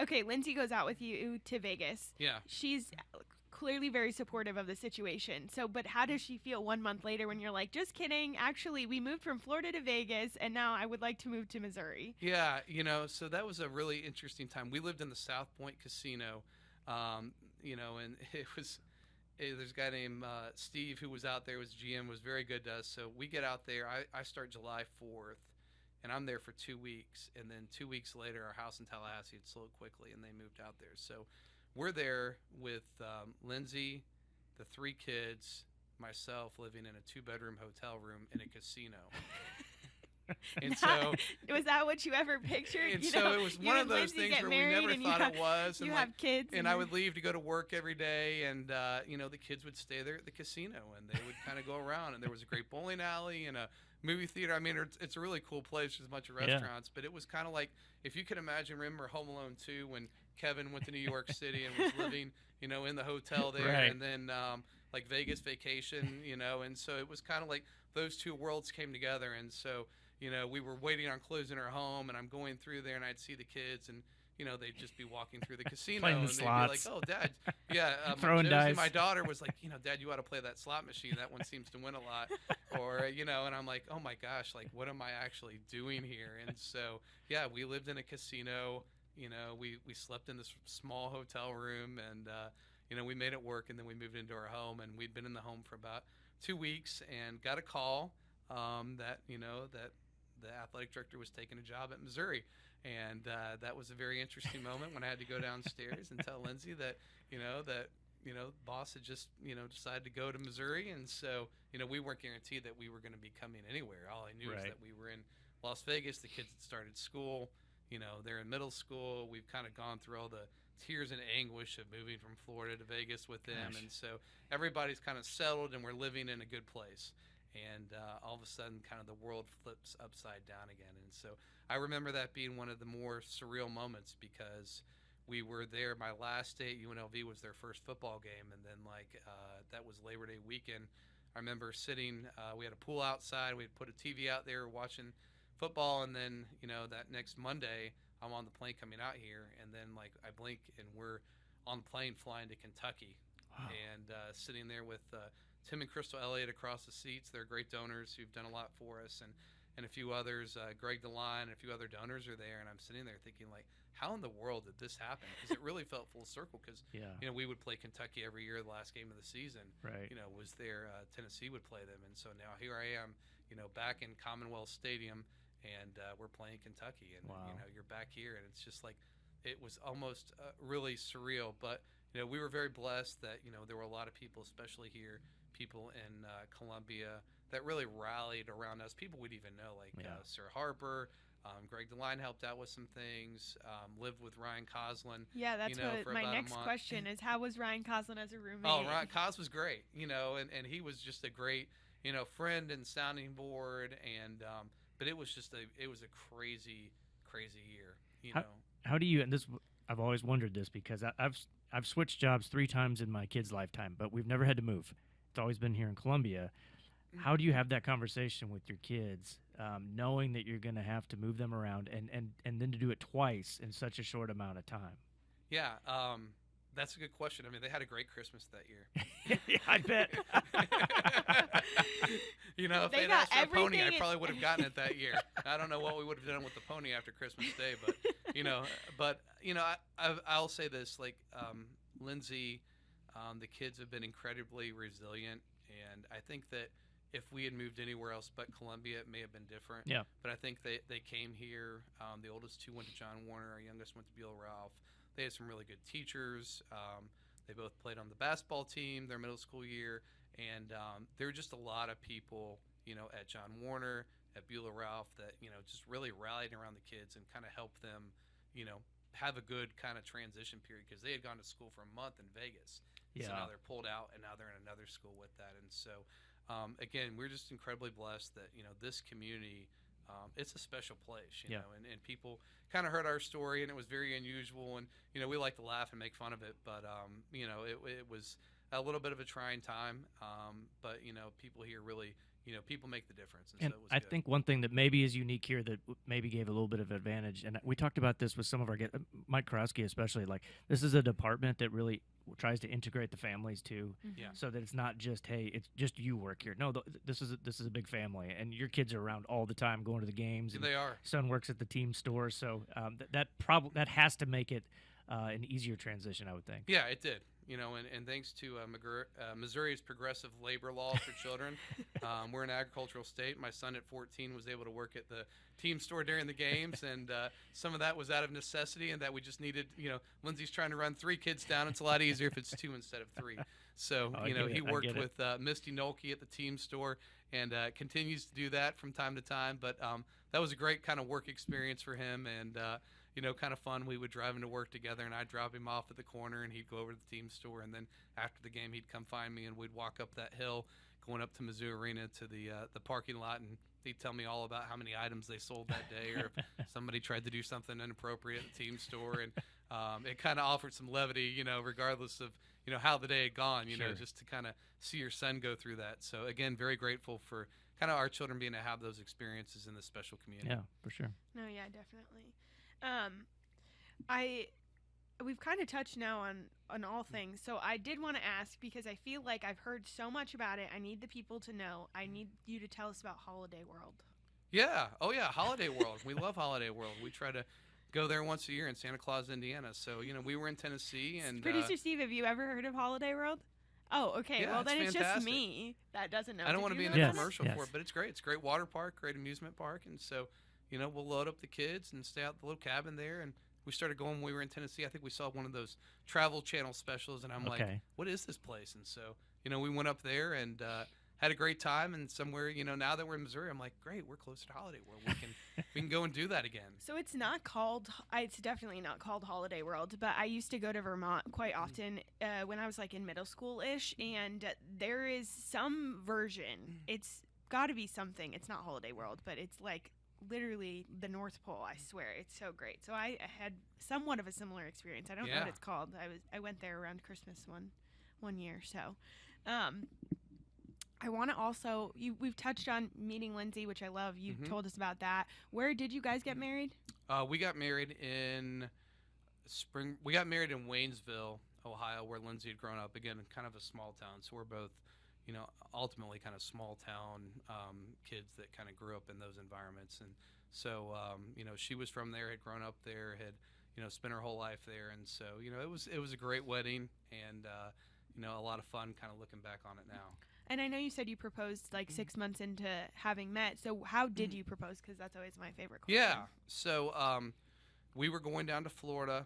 Okay, Lindsay goes out with you to Vegas. Yeah. She's clearly very supportive of the situation. So, but how does she feel 1 month later when you're like, just kidding, actually, we moved from Florida to Vegas, and now I would like to move to Missouri? Yeah, so that was a really interesting time. We lived in the South Point Casino, and it was... There's a guy named Steve who was out there, was GM, was very good to us. So we get out there. I start July 4th, and I'm there for 2 weeks. And then 2 weeks later, our house in Tallahassee had sold quickly, and they moved out there. So we're there with Lindsay, the 3 kids, myself living in a 2-bedroom hotel room in a casino. And so was that what you ever pictured? And so it was one of those things where we never thought it was. You have kids. And I would leave to go to work every day, and the kids would stay there at the casino, and they would kind of go around. And there was a great bowling alley and a movie theater. I mean, it's a really cool place. There's a bunch of restaurants, but it was kind of like, if you can imagine, remember Home Alone 2 when Kevin went to New York City and was living, in the hotel there, right. and then like Vegas vacation, and so it was kind of like those two worlds came together, and so. We were waiting on closing our home, and I'm going through there, and I'd see the kids, and they'd just be walking through the casino, playing and the they'd slots. be like, "Oh, Dad, yeah." Throwing dice. My daughter was like, "Dad, you ought to play that slot machine. That one seems to win a lot." Or and I'm like, "Oh my gosh, like what am I actually doing here?" And so yeah, we lived in a casino. We slept in this small hotel room, and we made it work, and then we moved into our home, and we'd been in the home for about 2 weeks, and got a call that the athletic director was taking a job at Missouri, and that was a very interesting moment when I had to go downstairs and tell Lindsay that boss had just decided to go to Missouri, and so we weren't guaranteed that we were going to be coming anywhere. All I knew was that we were in Las Vegas. The kids had started school. They're in middle school. We've kind of gone through all the tears and anguish of moving from Florida to Vegas with them, and so everybody's kind of settled, and we're living in a good place. And all of a sudden, kind of the world flips upside down again. And so I remember that being one of the more surreal moments, because we were there. My last day at UNLV was their first football game, and then that was Labor Day weekend. I remember sitting. We had a pool outside. We had put a TV out there watching football, and then that next Monday, I'm on the plane coming out here, and then I blink, and we're on the plane flying to Kentucky, and sitting there with. Tim and Crystal Elliott across the seats. They're great donors who've done a lot for us, and a few others. Greg DeLine and a few other donors are there, and I'm sitting there thinking, how in the world did this happen? Because it really felt full circle, because we would play Kentucky every year. The last game of the season was there. Tennessee would play them, and so now here I am back in Commonwealth Stadium, and we're playing Kentucky, and you're back here, and it's just it was almost really surreal. But we were very blessed that there were a lot of people, especially here, people in Columbia, that really rallied around us. People we'd even know, Sir Harper, Greg DeLine helped out with some things. Lived with Ryan Coslin. Yeah, that's what my next question is. How was Ryan Coslin as a roommate? Oh, Ryan Cos was great. And he was just a great friend and sounding board. And but it was just a crazy year. How do you? And this, I've always wondered this, because I've switched jobs 3 times in my kid's lifetime, but we've never had to move. It's always been here in Columbia. How do you have that conversation with your kids, knowing that you're going to have to move them around, and then to do it twice in such a short amount of time? Yeah, that's a good question. I mean, they had a great Christmas that year. Yeah, I bet. If they'd asked for a pony, I probably would have gotten it that year. I don't know what we would have done with the pony after Christmas Day, but I'll say this, Lindsay, the kids have been incredibly resilient, and I think that if we had moved anywhere else but Columbia, it may have been different. Yeah. But I think they came here. The oldest 2 went to John Warner. Our youngest went to Beulah Ralph. They had some really good teachers. They both played on the basketball team their middle school year, and there were just a lot of people, at John Warner, at Beulah Ralph, that just really rallied around the kids and kind of helped them, have a good kind of transition period, because they had gone to school for a month in Vegas. Yeah. So now they're pulled out, and now they're in another school with that. And so, again, we're just incredibly blessed that, this community, it's a special place, you know, and people kind of heard our story, and it was very unusual. And, we like to laugh and make fun of it, but, it was a little bit of a trying time. But, people here really, people make the difference. And so it was I good. think one thing that maybe is unique here that maybe gave a little bit of advantage, and we talked about this with some of our guests, Mike Krowski especially, this is a department that really tries to integrate the families too, so that it's not just, hey, it's just you work here. No, this is a big family, and your kids are around all the time, going to the games. They are. Son works at the team store, so that has to make it an easier transition, I would think. Yeah, it did. and thanks to Missouri's progressive labor law for children, we're an agricultural state. My son at 14 was able to work at the team store during the games, and some of that was out of necessity, and that we just needed, Lindsay's trying to run 3 kids down. It's a lot easier if it's 2 instead of 3. So, he worked with Misty Nolke at the team store, and continues to do that from time to time. But that was a great kind of work experience for him, and kind of fun. We would drive into work together, and I'd drop him off at the corner, and he'd go over to the team store, and then after the game, he'd come find me, and we'd walk up that hill going up to Mizzou Arena to the parking lot, and he'd tell me all about how many items they sold that day, or if somebody tried to do something inappropriate at the team store, and it kind of offered some levity, regardless of how the day had gone, Sure. just to kind of see your son go through that. So again, very grateful for kind of our children being able to have those experiences in this special community. Yeah, for sure. No, yeah, definitely. We've kind of touched now on all things, so I did want to ask, because I feel like I've heard so much about it. I need the people to know. I need you to tell us about Holiday World. Yeah. Oh, yeah. Holiday World. We love Holiday World. We try to go there once a year in Santa Claus, Indiana. So, we were in Tennessee. And Producer Steve, have you ever heard of Holiday World? Oh, okay. Yeah, well, then it's fantastic. just me that doesn't know. I don't want to be in Yes, a commercial yes. for it, but it's great. It's a great water park, great amusement park. And so, we'll load up the kids and stay out the little cabin there. And we started going when we were in Tennessee. I think we saw one of those Travel Channel specials, and I'm like, what is this place? And so, we went up there and had a great time. And somewhere, now that we're in Missouri, I'm like, great, we're close to Holiday World. We can go and do that again. So it's definitely not called Holiday World, but I used to go to Vermont quite often when I was like in middle school-ish, and there is some version. It's got to be something. It's not Holiday World, but it's like literally the North Pole. I swear, it's so great. So I had somewhat of a similar experience. I don't know what it's called. I went there around Christmas one year. So I want to also, we've touched on meeting Lindsay, which I love. You told us about that. Where did you guys get married? We got married in spring. We got married in Waynesville, Ohio, where Lindsay had grown up. Again, kind of a small town. So we're both, ultimately kind of small town kids that kind of grew up in those environments. And so, she was from there, had grown up there, had, spent her whole life there. And so, it was a great wedding, and, a lot of fun kind of looking back on it now. And I know you said you proposed like 6 months into having met. So how did you propose? Because that's always my favorite question. Yeah. So we were going down to Florida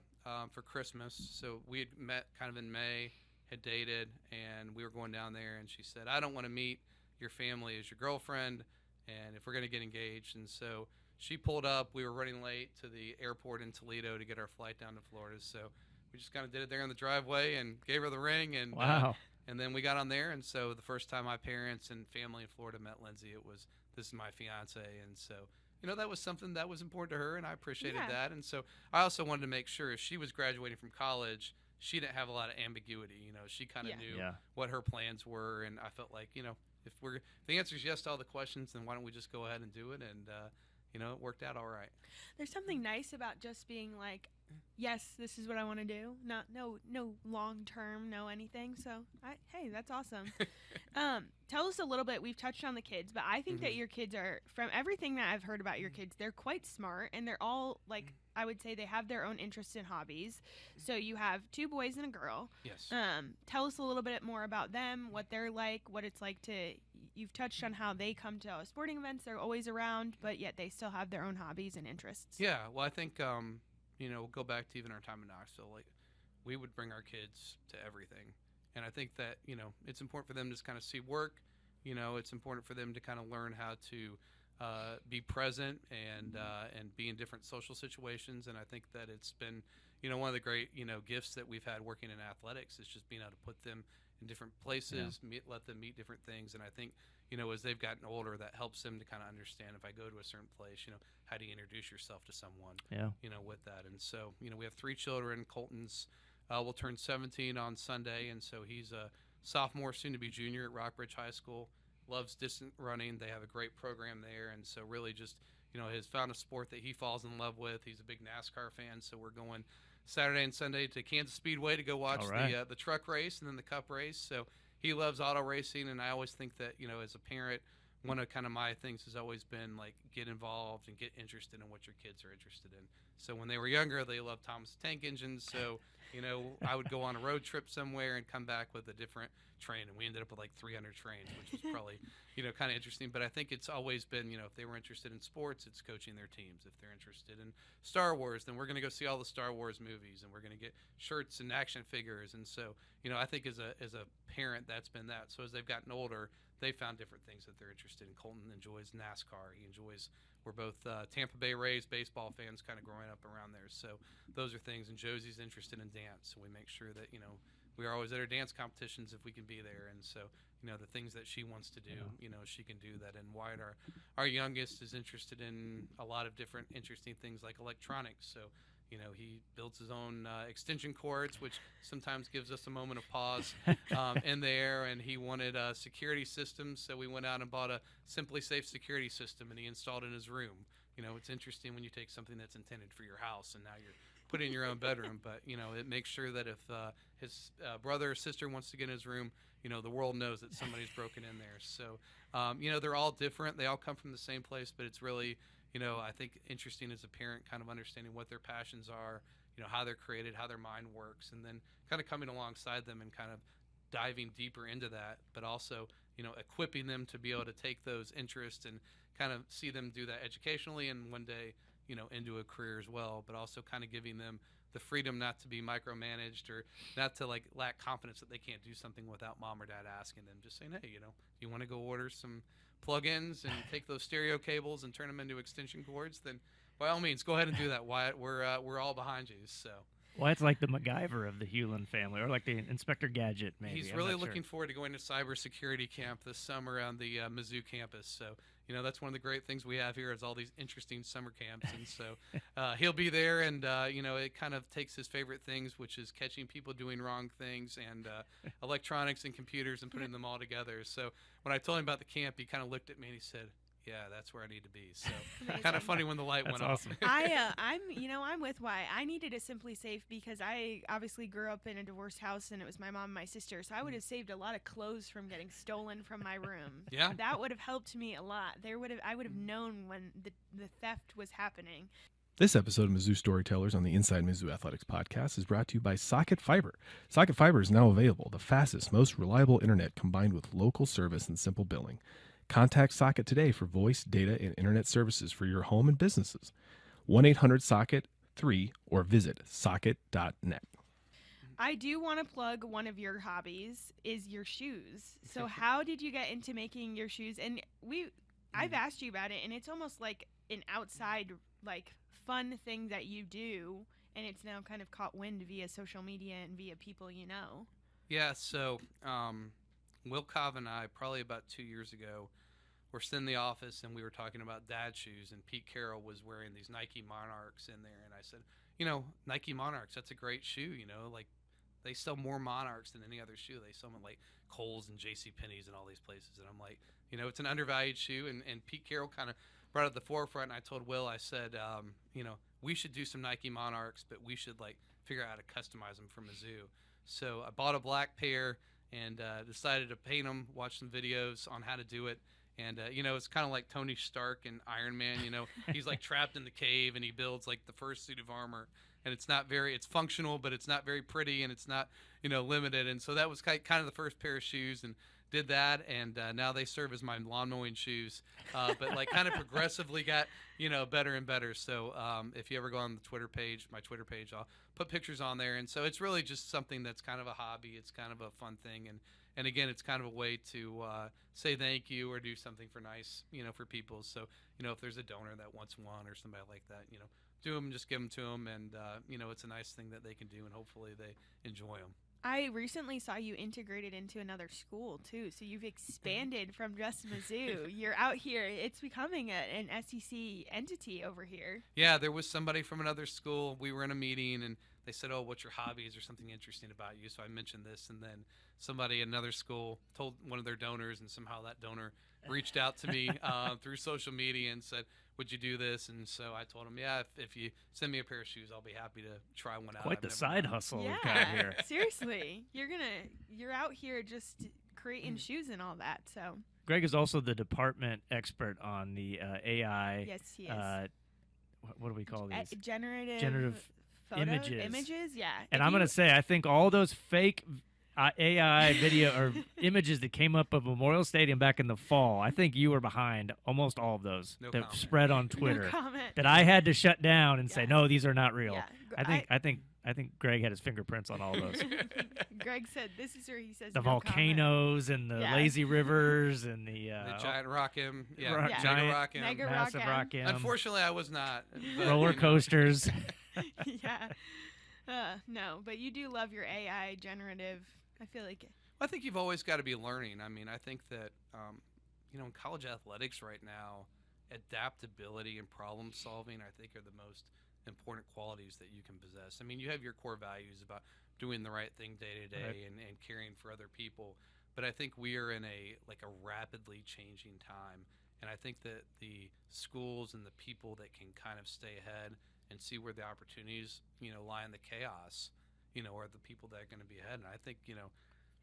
for Christmas. So we had met kind of in May, had dated, and we were going down there. And she said, I don't want to meet your family as your girlfriend, and if we're going to get engaged. And so she pulled up. We were running late to the airport in Toledo to get our flight down to Florida. So we just kind of did it there in the driveway and gave her the ring. And wow. And then we got on there, and so the first time my parents and family in Florida met Lindsay, it was, this is my fiance. And so, that was something that was important to her, and I appreciated that. And so I also wanted to make sure if she was graduating from college, she didn't have a lot of ambiguity. She kind of knew what her plans were, and I felt like, if the answer is yes to all the questions, then why don't we just go ahead and do it? And, it worked out all right. There's something nice about just being like, yes, this is what I want to do. No long term, no anything. So, hey, that's awesome. Tell us a little bit. We've touched on the kids, but I think that your kids are, from everything that I've heard about your kids, they're quite smart, and they're all like, I would say they have their own interests and hobbies. So you have 2 boys and a girl. Yes. Tell us a little bit more about them, what they're like, what it's like to. You've touched on how they come to sporting events. They're always around, but yet they still have their own hobbies and interests. Yeah. Well, I think. We'll go back to even our time in Knoxville. Like, we would bring our kids to everything, and I think that it's important for them to just kind of see work. It's important for them to kind of learn how to be present and be in different social situations. And I think that it's been one of the great gifts that we've had working in athletics is just being able to put them in different places, let them meet different things. And I think as they've gotten older, that helps them to kind of understand, if I go to a certain place, how do you introduce yourself to someone, with that. And so, we have 3 children. Colton's will turn 17 on Sunday, and so he's a sophomore, soon to be junior at Rockbridge High School. Loves distance running. They have a great program there, and so really just, has found a sport that he falls in love with. He's a big NASCAR fan, so we're going Saturday and Sunday to Kansas Speedway to go watch the truck race and then the cup race. So he loves auto racing, and I always think that, as a parent, one of kind of my things has always been like get involved and get interested in what your kids are interested in. So when they were younger, they loved Thomas the Tank Engines. So, I would go on a road trip somewhere and come back with a different train. And we ended up with like 300 trains, which was probably, kind of interesting. But I think it's always been, if they were interested in sports, it's coaching their teams. If they're interested in Star Wars, then we're going to go see all the Star Wars movies and we're going to get shirts and action figures. And so, I think as a parent, that's been that. So as they've gotten older, they found different things that they're interested in. Colton enjoys NASCAR. He enjoys, we're both Tampa Bay Rays baseball fans kind of growing up around there. So those are things. And Josie's interested in dance. So we make sure that, we are always at our dance competitions if we can be there. And so, the things that she wants to do, she can do that. And Wyatt, our youngest, is interested in a lot of different interesting things like electronics. So, he builds his own extension cords, which sometimes gives us a moment of pause in there. And he wanted security systems, so we went out and bought a Simply Safe security system, and he installed it in his room. It's interesting when you take something that's intended for your house, and now you're putting in your own bedroom. But, it makes sure that if his brother or sister wants to get in his room, the world knows that somebody's broken in there. So, they're all different. They all come from the same place, but it's really – I think interesting as a parent, kind of understanding what their passions are, how they're created, how their mind works, and then kind of coming alongside them and kind of diving deeper into that, but also, equipping them to be able to take those interests and kind of see them do that educationally and one day, into a career as well, but also kind of giving them the freedom not to be micromanaged or not to like lack confidence that they can't do something without mom or dad asking them. Just saying, hey, you want to go order some plugins and take those stereo cables and turn them into extension cords, then by all means, go ahead and do that, Wyatt. We're all behind you. So. Well, it's like the MacGyver of the Hulen family, or like the Inspector Gadget, maybe. He's really looking forward to going to cybersecurity camp this summer on the Mizzou campus. So, that's one of the great things we have here is all these interesting summer camps. And so he'll be there, and, it kind of takes his favorite things, which is catching people doing wrong things and electronics and computers and putting them all together. So when I told him about the camp, he kind of looked at me and he said, yeah, that's where I need to be. So kind of funny when the light went awesome. off. I'm with Wyatt. I needed a Simply Safe because I obviously grew up in a divorced house and it was my mom and my sister. So I would have saved a lot of clothes from getting stolen from my room. Yeah. That would have helped me a lot. I would have known when the theft was happening. This episode of Mizzou Storytellers on the Inside Mizzou Athletics podcast is brought to you by Socket Fiber. Socket Fiber is now available, the fastest, most reliable internet combined with local service and simple billing. Contact Socket today for voice, data, and internet services for your home and businesses. 1-800-SOCKET-3 or visit socket.net. I do want to plug one of your hobbies is your shoes. So how did you get into making your shoes? And I've asked you about it, and it's almost like an outside, like, fun thing that you do, and it's now kind of caught wind via social media and via people you know. Yeah, so Will Cobb and I, probably about 2 years ago, were sitting in the office and we were talking about dad shoes, and Pete Carroll was wearing these Nike Monarchs in there, and I said, Nike Monarchs, that's a great shoe, like they sell more Monarchs than any other shoe. They sell them at like Kohl's and JCPenney's and all these places, and I'm like, it's an undervalued shoe, and Pete Carroll kind of brought it to the forefront, and I told Will, I said, we should do some Nike Monarchs, but we should like figure out how to customize them for Mizzou. So I bought a black pair and decided to paint them, watch some videos on how to do it. And, it's kind of like Tony Stark and Iron Man, he's like trapped in the cave and he builds like the first suit of armor, and it's functional, but it's not very pretty, and it's not, limited. And so that was kind of the first pair of shoes, and did that. And now they serve as my lawn mowing shoes, but like kind of progressively got, better and better. So if you ever go on the my Twitter page, I'll put pictures on there. And so it's really just something that's kind of a hobby. It's kind of a fun thing. And again, it's kind of a way to say thank you or do something for nice, for people. So, if there's a donor that wants one or somebody like that, do them, just give them to them. And, it's a nice thing that they can do, and hopefully they enjoy them. I recently saw you integrated into another school, too. So you've expanded from just Mizzou. You're out here. It's becoming an SEC entity over here. Yeah, there was somebody from another school. We were in a meeting, and they said, oh, what's your hobbies or something interesting about you? So I mentioned this, and then somebody at another school told one of their donors, and somehow that donor reached out to me through social media and said, would you do this? And so I told him, yeah, if you send me a pair of shoes, I'll be happy to try one out. Quite the side hustle we've got here. Seriously. You're out here just creating shoes and all that. So Greg is also the department expert on the AI. Yes, he is. What do we call these? Generative images, yeah. And I'm going to say, I think all those fake AI video or images that came up of Memorial Stadium back in the fall, I think you were behind almost all of those that spread on Twitter. No comment. That I had to shut down and say, no, these are not real. Yeah. I think Greg had his fingerprints on all of those. Greg said, "This is where he says the no volcanoes comment. and the lazy rivers and the giant rock M, giant rock M, massive rock M. Unfortunately, I was not. But, roller coasters. Yeah, no, but you do love your AI generative. I feel like. I think you've always got to be learning. I mean, I think that in college athletics right now, adaptability and problem solving, I think, are the most important qualities that you can possess. I mean, you have your core values about doing the right thing day to day and caring for other people, but I think we are in a rapidly changing time, and I think that the schools and the people that can kind of stay ahead and see where the opportunities lie in the chaos are the people that are going to be ahead. And I think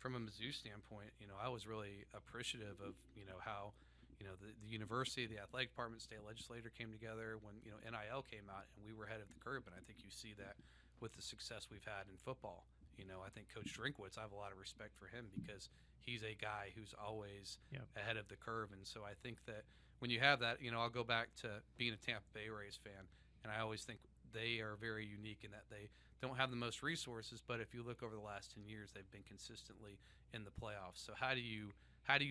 from a Mizzou standpoint, I was really appreciative of how the university, the athletic department, state legislature came together when NIL came out, and we were ahead of the curve. And I think you see that with the success we've had in football. I think Coach Drinkwitz, I have a lot of respect for him because he's a guy who's always ahead of the curve. And so I think that when you have that, I'll go back to being a Tampa Bay Rays fan, and I always think they are very unique in that they don't have the most resources, but if you look over the last 10 years, they've been consistently in the playoffs. So how do you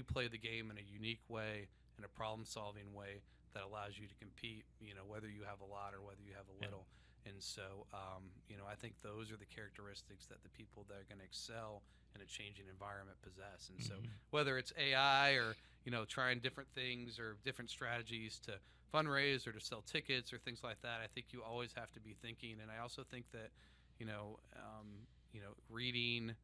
play the game in a unique way, in a problem-solving way that allows you to compete, whether you have a lot or whether you have a little. And so, I think those are the characteristics that the people that are going to excel in a changing environment possess. And so whether it's AI or, trying different things or different strategies to fundraise or to sell tickets or things like that, I think you always have to be thinking. And I also think that, reading,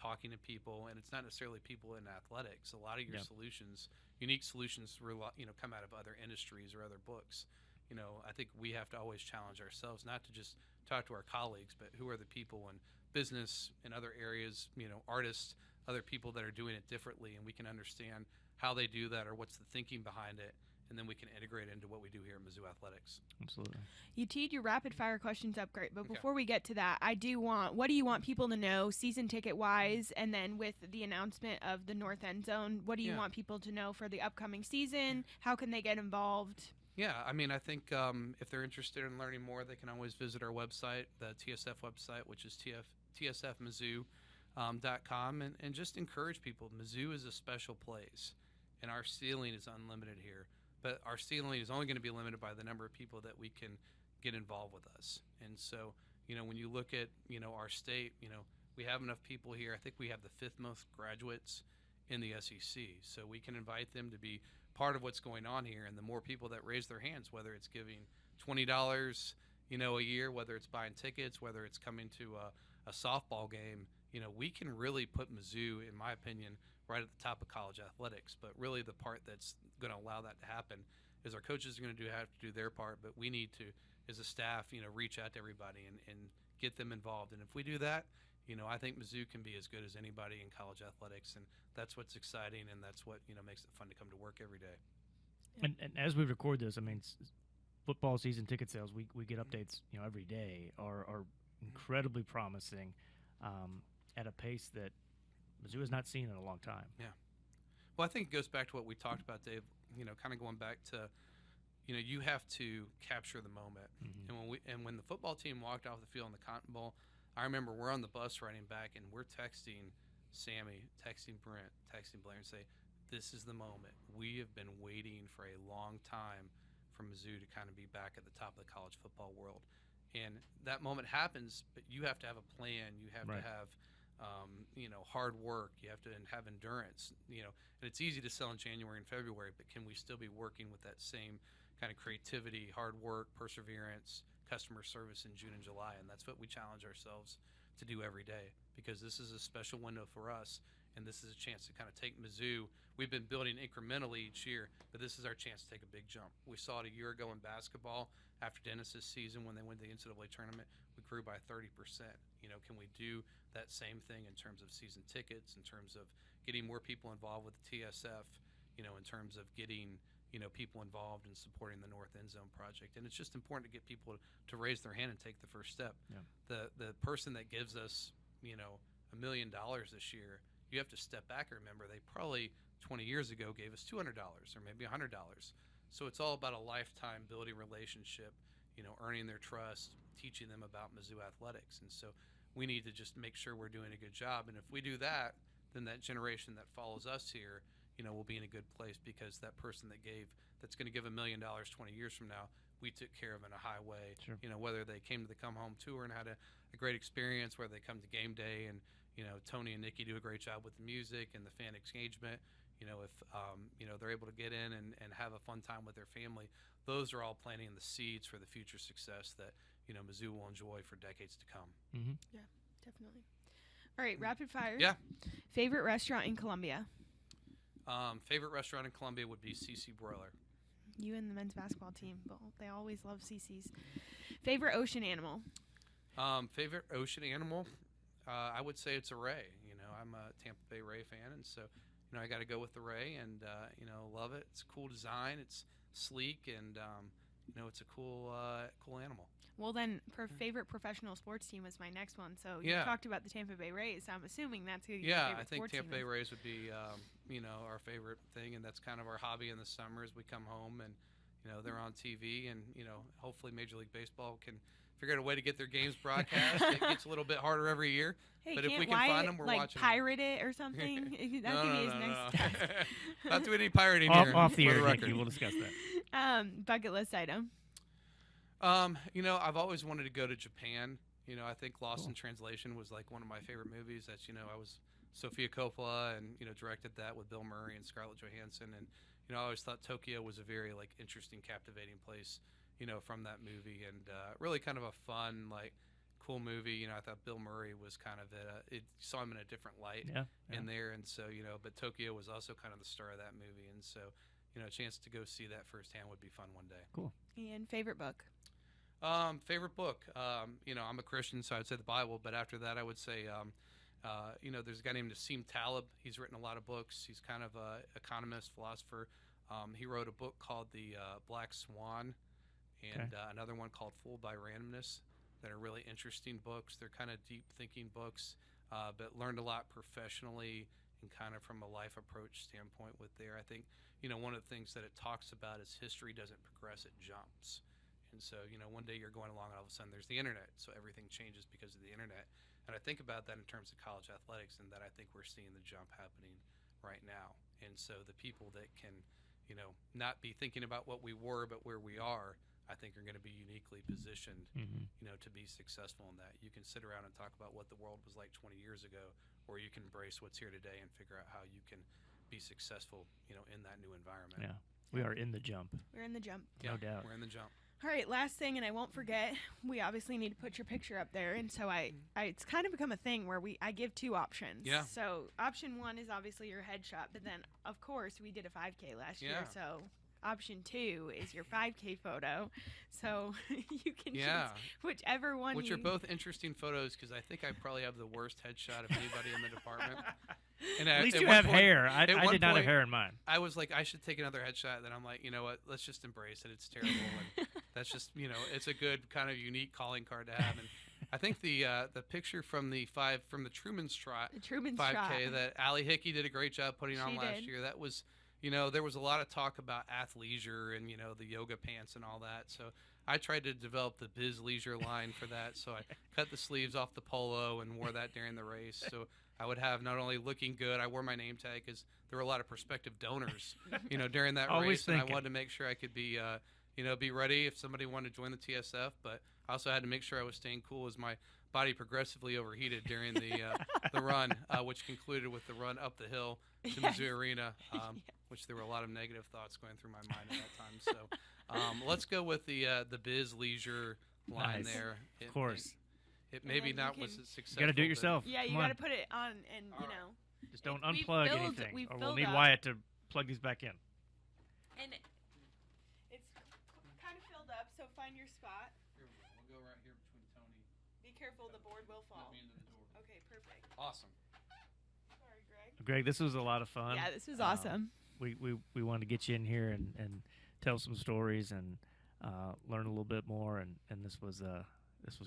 talking to people, and it's not necessarily people in athletics. A lot of your solutions, unique solutions, come out of other industries or other books. I think we have to always challenge ourselves, not to just talk to our colleagues, but who are the people in business and other areas, artists, other people that are doing it differently, and we can understand how they do that or what's the thinking behind it, and then we can integrate into what we do here at Mizzou Athletics. Absolutely. You teed your rapid fire questions up great, but before we get to that, what do you want people to know season ticket wise, and then with the announcement of the North End Zone, what do you want people to know for the upcoming season? How can they get involved? Yeah, I mean, I think if they're interested in learning more, they can always visit our website, the TSF website, which is tsfmizzou.com, and just encourage people. Mizzou is a special place, and our ceiling is unlimited here. But our ceiling is only going to be limited by the number of people that we can get involved with us. And so, when you look at, our state, we have enough people here. I think we have the 5th most graduates in the SEC. So we can invite them to be part of what's going on here. And the more people that raise their hands, whether it's giving $20, a year, whether it's buying tickets, whether it's coming to a softball game, we can really put Mizzou, in my opinion, right at the top of college athletics. But really the part that's going to allow that to happen is our coaches are going to have to do their part, but we need to, as a staff, reach out to everybody and get them involved. And if we do that, I think Mizzou can be as good as anybody in college athletics, and that's what's exciting, and that's what makes it fun to come to work every day. And as we record this, I mean, football season ticket sales, we get updates every day are incredibly promising at a pace that Mizzou has not seen in a long time. Yeah. Well, I think it goes back to what we talked about, Dave, kind of going back to, you have to capture the moment. And when the football team walked off the field in the Cotton Bowl, I remember we're on the bus riding back, and we're texting Sammy, texting Brent, texting Blair, and say, this is the moment. We have been waiting for a long time for Mizzou to kind of be back at the top of the college football world. And that moment happens, but you have to have a plan. You have to have hard work. You have to have endurance. And it's easy to sell in January and February, but can we still be working with that same kind of creativity, hard work, perseverance, customer service in June and July? And that's what we challenge ourselves to do every day, because this is a special window for us, and this is a chance to kind of take Mizzou. We've been building incrementally each year, but this is our chance to take a big jump. We saw it a year ago in basketball after Dennis's season when they went to the NCAA tournament. We grew by 30%. Can we do that same thing in terms of season tickets, in terms of getting more people involved with the TSF, in terms of getting people involved in supporting the North End Zone project. And it's just important to get people to raise their hand and take the first step. Yeah. The person that gives us $1 million this year, you have to step back and remember they probably 20 years ago gave us $200 or maybe $100. So it's all about a lifetime building relationship, earning their trust, teaching them about Mizzou Athletics. And so we need to just make sure we're doing a good job. And if we do that, then that generation that follows us here, will be in a good place, because that person that's going to give $1 million 20 years from now, we took care of in a high way. Sure. Whether they came to the Come Home tour and had a great experience, whether they come to game day and, Tony and Nikki do a great job with the music and the fan engagement. If they're able to get in and have a fun time with their family, those are all planting the seeds for the future success that Mizzou will enjoy for decades to come. Mm-hmm. Yeah, definitely. All right, rapid fire. Yeah. Favorite restaurant in Columbia? Favorite restaurant in Columbia would be CC Broiler. You and the men's basketball team, but they always love CC's. Favorite ocean animal? Favorite ocean animal? I would say it's a ray. I'm a Tampa Bay Ray fan, and so I got to go with the ray, and love it. It's a cool design. It's sleek, and it's a cool animal. Well, then, favorite professional sports team was my next one. So you talked about the Tampa Bay Rays. So I'm assuming that's who your favorite I think sports Tampa team Bay is. Rays would be our favorite thing, and that's kind of our hobby in the summers. We come home and they're on TV, and hopefully Major League Baseball can figure out a way to get their games broadcast. It gets a little bit harder every year, Hey, but if we can find them, we're watching. Pirate it or something. That could be his next step. Not doing any pirating here. Off the for air, record. Nikki. We'll discuss that. Bucket list item. I've always wanted to go to Japan. I think Lost in Translation was like one of my favorite movies. That's I was Sofia Coppola and directed that with Bill Murray and Scarlett Johansson, and I always thought Tokyo was a very interesting, captivating place. From that movie, and really kind of a fun, cool movie. I thought Bill Murray was kind of saw him in a different light in there, and so but Tokyo was also kind of the star of that movie, and so a chance to go see that firsthand would be fun one day. Cool. And favorite book. Favorite book. I'm a Christian, so I'd say the Bible, but after that, I would say, there's a guy named Nassim Taleb. He's written a lot of books. He's kind of an economist, philosopher. He wrote a book called The Black Swan, and another one called Fooled by Randomness, that are really interesting books. They're kind of deep thinking books, but learned a lot professionally and kind of from a life approach standpoint with there. I think, one of the things that it talks about is history doesn't progress, it jumps. And so, one day you're going along and all of a sudden there's the internet. So everything changes because of the internet. And I think about that in terms of college athletics, and that I think we're seeing the jump happening right now. And so the people that can, not be thinking about what we were, but where we are, I think are going to be uniquely positioned, to be successful in that. You can sit around and talk about what the world was like 20 years ago, or you can embrace what's here today and figure out how you can be successful, in that new environment. Yeah, we are in the jump. We're in the jump. No doubt. We're in the jump. All right, last thing, and I won't forget, we obviously need to put your picture up there, and so it's kind of become a thing where I give two options. Yeah. So option one is obviously your headshot, but then, of course, we did a 5K last year, so option two is your 5K photo. So you can choose whichever one. Which are both interesting photos, because I think I probably have the worst headshot of anybody in the department. And at least you have hair. I did not have hair in mine. I was like, I should take another headshot. Then I'm like, you know what? Let's just embrace it. It's terrible, and that's just it's a good kind of unique calling card to have. And I think the picture from the Truman's Trot 5K that Allie Hickey did a great job putting on last year. That was. There was a lot of talk about athleisure and, the yoga pants and all that. So I tried to develop the biz leisure line for that. So I cut the sleeves off the polo and wore that during the race. So I would have not only looking good, I wore my name tag because there were a lot of prospective donors, during that race. And I wanted to make sure I could be, be ready if somebody wanted to join the TSF. But I also had to make sure I was staying cool as my body progressively overheated during the run, which concluded with the run up the hill to Mizzou Arena, which there were a lot of negative thoughts going through my mind at that time. So let's go with the biz leisure line there. Of course. It maybe not was successful. You got to do it yourself. Yeah, you got to put it on, and just don't unplug anything, or we'll need Wyatt to plug these back in. And it's kind of filled up, so find your spot. Here we go. We'll go right here between Tony. Be careful, the board will fall. Let me into the door. Okay, perfect. Awesome. Sorry, Greg. Greg, this was a lot of fun. Yeah, this was awesome. we wanted to get you in here and tell some stories and learn a little bit more, and this was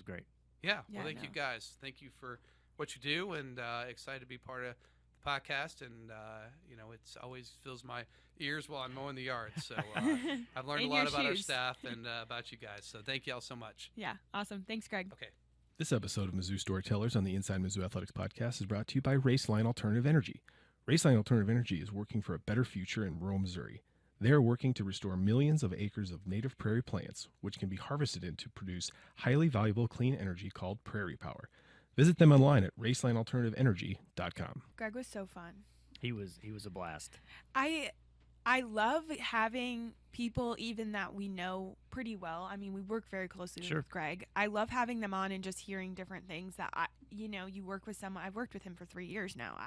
great. Yeah, well, thank you guys. Thank you for what you do, and excited to be part of the podcast. And it's always fills my ears while I'm mowing the yard. So I've learned a lot about our staff and about you guys. So thank you all so much. Yeah, awesome. Thanks, Greg. Okay. This episode of Mizzou Storytellers on the Inside Mizzou Athletics podcast is brought to you by Raceline Alternative Energy. Raceline Alternative Energy is working for a better future in rural Missouri. They are working to restore millions of acres of native prairie plants, which can be harvested to produce highly valuable clean energy called prairie power. Visit them online at racelinealternativeenergy.com. Greg was so fun. He was a blast. I love having people even that we know pretty well. I mean, we work very closely with Greg. I love having them on and just hearing different things that you work with someone. I've worked with him for 3 years now.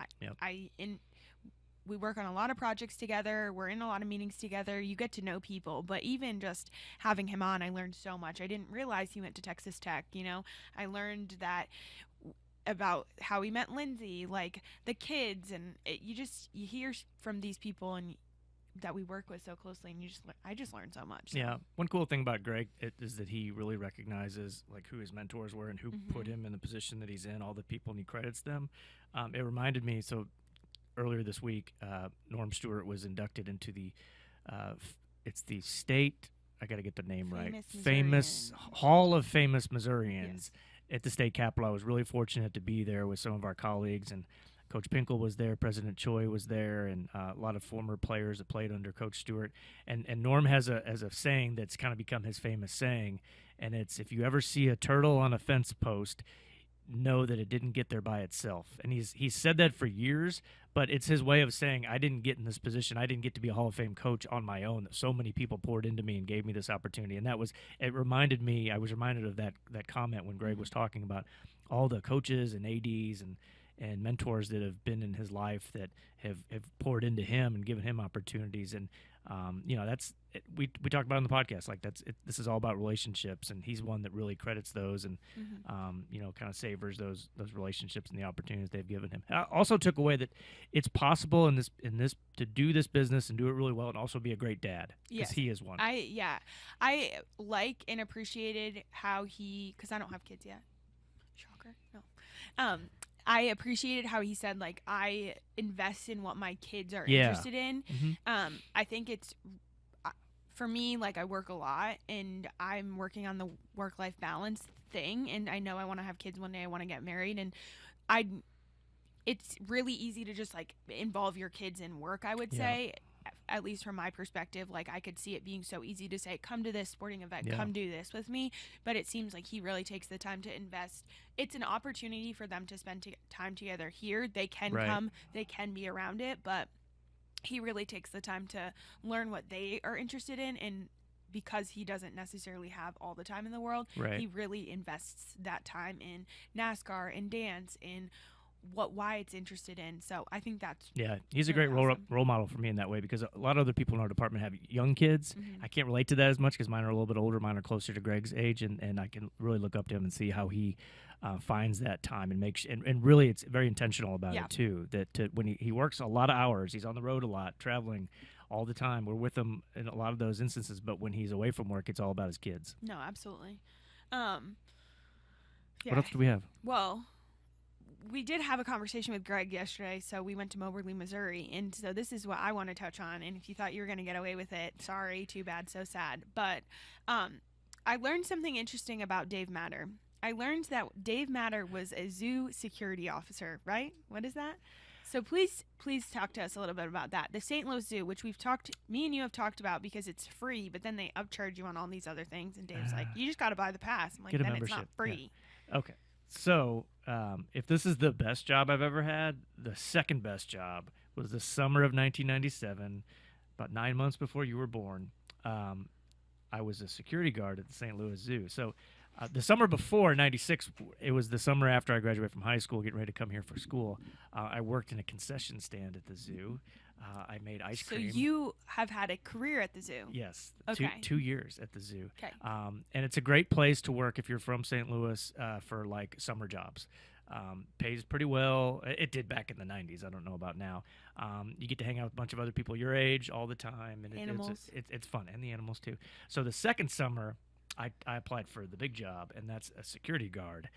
We work on a lot of projects together. We're in a lot of meetings together. You get to know people, but even just having him on, I learned so much. I didn't realize he went to Texas Tech. I learned that about how he met Lindsay, like the kids, and you hear from these people and that we work with so closely, and I just learned so much. So. Yeah, one cool thing about Greg is that he really recognizes like who his mentors were and who put him in the position that he's in, all the people, and he credits them. It reminded me, so earlier this week, Norm Stewart was inducted into the it's the state, I got to get the name famous Hall of Famous Missourians at the state capitol. I was really fortunate to be there with some of our colleagues, and Coach Pinkel was there, President Choi was there, and a lot of former players that played under Coach Stewart. And Norm has a saying that's kind of become his famous saying, and it's, if you ever see a turtle on a fence post, know that it didn't get there by itself. And he's said that for years, but it's his way of saying, I didn't get in this position. I didn't get to be a Hall of Fame coach on my own. So many people poured into me and gave me this opportunity. And it reminded me, I was reminded of that comment when Greg was talking about all the coaches and ADs and mentors that have been in his life that have poured into him and given him opportunities. And that's we talked about on the podcast, like this is all about relationships, and he's one that really credits those and kind of savors those relationships and the opportunities they've given him. I also took away that it's possible in this to do this business and do it really well and also be a great dad, because he is one. I like and appreciated how because I don't have kids yet. Shocker. No. I appreciated how he said, like, I invest in what my kids are interested in. I think it's, for me, like, I work a lot, and I'm working on the work-life balance thing, and I know I want to have kids one day. I want to get married, and it's really easy to just, like, involve your kids in work, I would say. At least from my perspective, like, I could see it being so easy to say, come to this sporting event, come do this with me. But it seems like he really takes the time to invest. It's an opportunity for them to spend time together here. They can come, they can be around it, but he really takes the time to learn what they are interested in. And because he doesn't necessarily have all the time in the world, he really invests that time in NASCAR and dance and why it's interested in. So I think that's he's a great role model for me in that way, because a lot of other people in our department have young kids. I can't relate to that as much because mine are a little bit older. Mine are closer to Greg's age, and I can really look up to him and see how he finds that time and makes and really it's very intentional about it too. That when he works a lot of hours, he's on the road a lot, traveling all the time. We're with him in a lot of those instances, but when he's away from work, it's all about his kids. No, absolutely. What else do we have? Well, we did have a conversation with Greg yesterday, so we went to Moberly, Missouri, and so this is what I want to touch on, and if you thought you were going to get away with it, sorry, too bad, so sad. But I learned something interesting about Dave Matter. I learned that Dave Matter was a zoo security officer, right? What is that? So please talk to us a little bit about that. The St. Louis Zoo, which me and you have talked about because it's free, but then they upcharge you on all these other things, and Dave's like, you just got to buy the pass. I'm like, then membership. It's not free. Yeah. Okay. So if this is the best job I've ever had, the second best job was the summer of 1997, about 9 months before you were born. I was a security guard at the St. Louis Zoo. So the summer before, 96, it was the summer after I graduated from high school, getting ready to come here for school. I worked in a concession stand at the zoo. I made ice cream. So you have had a career at the zoo? Yes. Okay. 2 years at the zoo. Okay. And it's a great place to work if you're from St. Louis for like summer jobs. Pays pretty well. It did back in the 90s. I don't know about now. You get to hang out with a bunch of other people your age all the time. And it's fun. And the animals, too. So the second summer, I applied for the big job, and that's a security guard.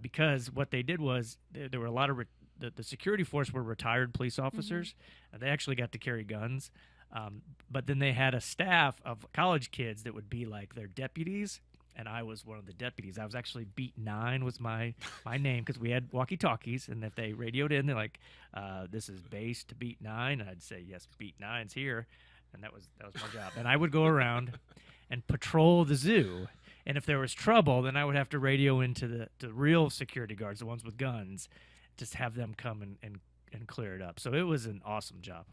Because what they did was there were a lot of the security force were retired police officers. They actually got to carry guns. But then they had a staff of college kids that would be like their deputies. And I was one of the deputies. I was actually Beat 9 was my name because we had walkie-talkies. And if they radioed in, they're like, this is base to Beat 9. And I'd say, yes, Beat 9's here. And that was my job. And I would go around and patrol the zoo. And if there was trouble, then I would have to radio into the real security guards, the ones with guns, just have them come and clear it up. So it was an awesome job.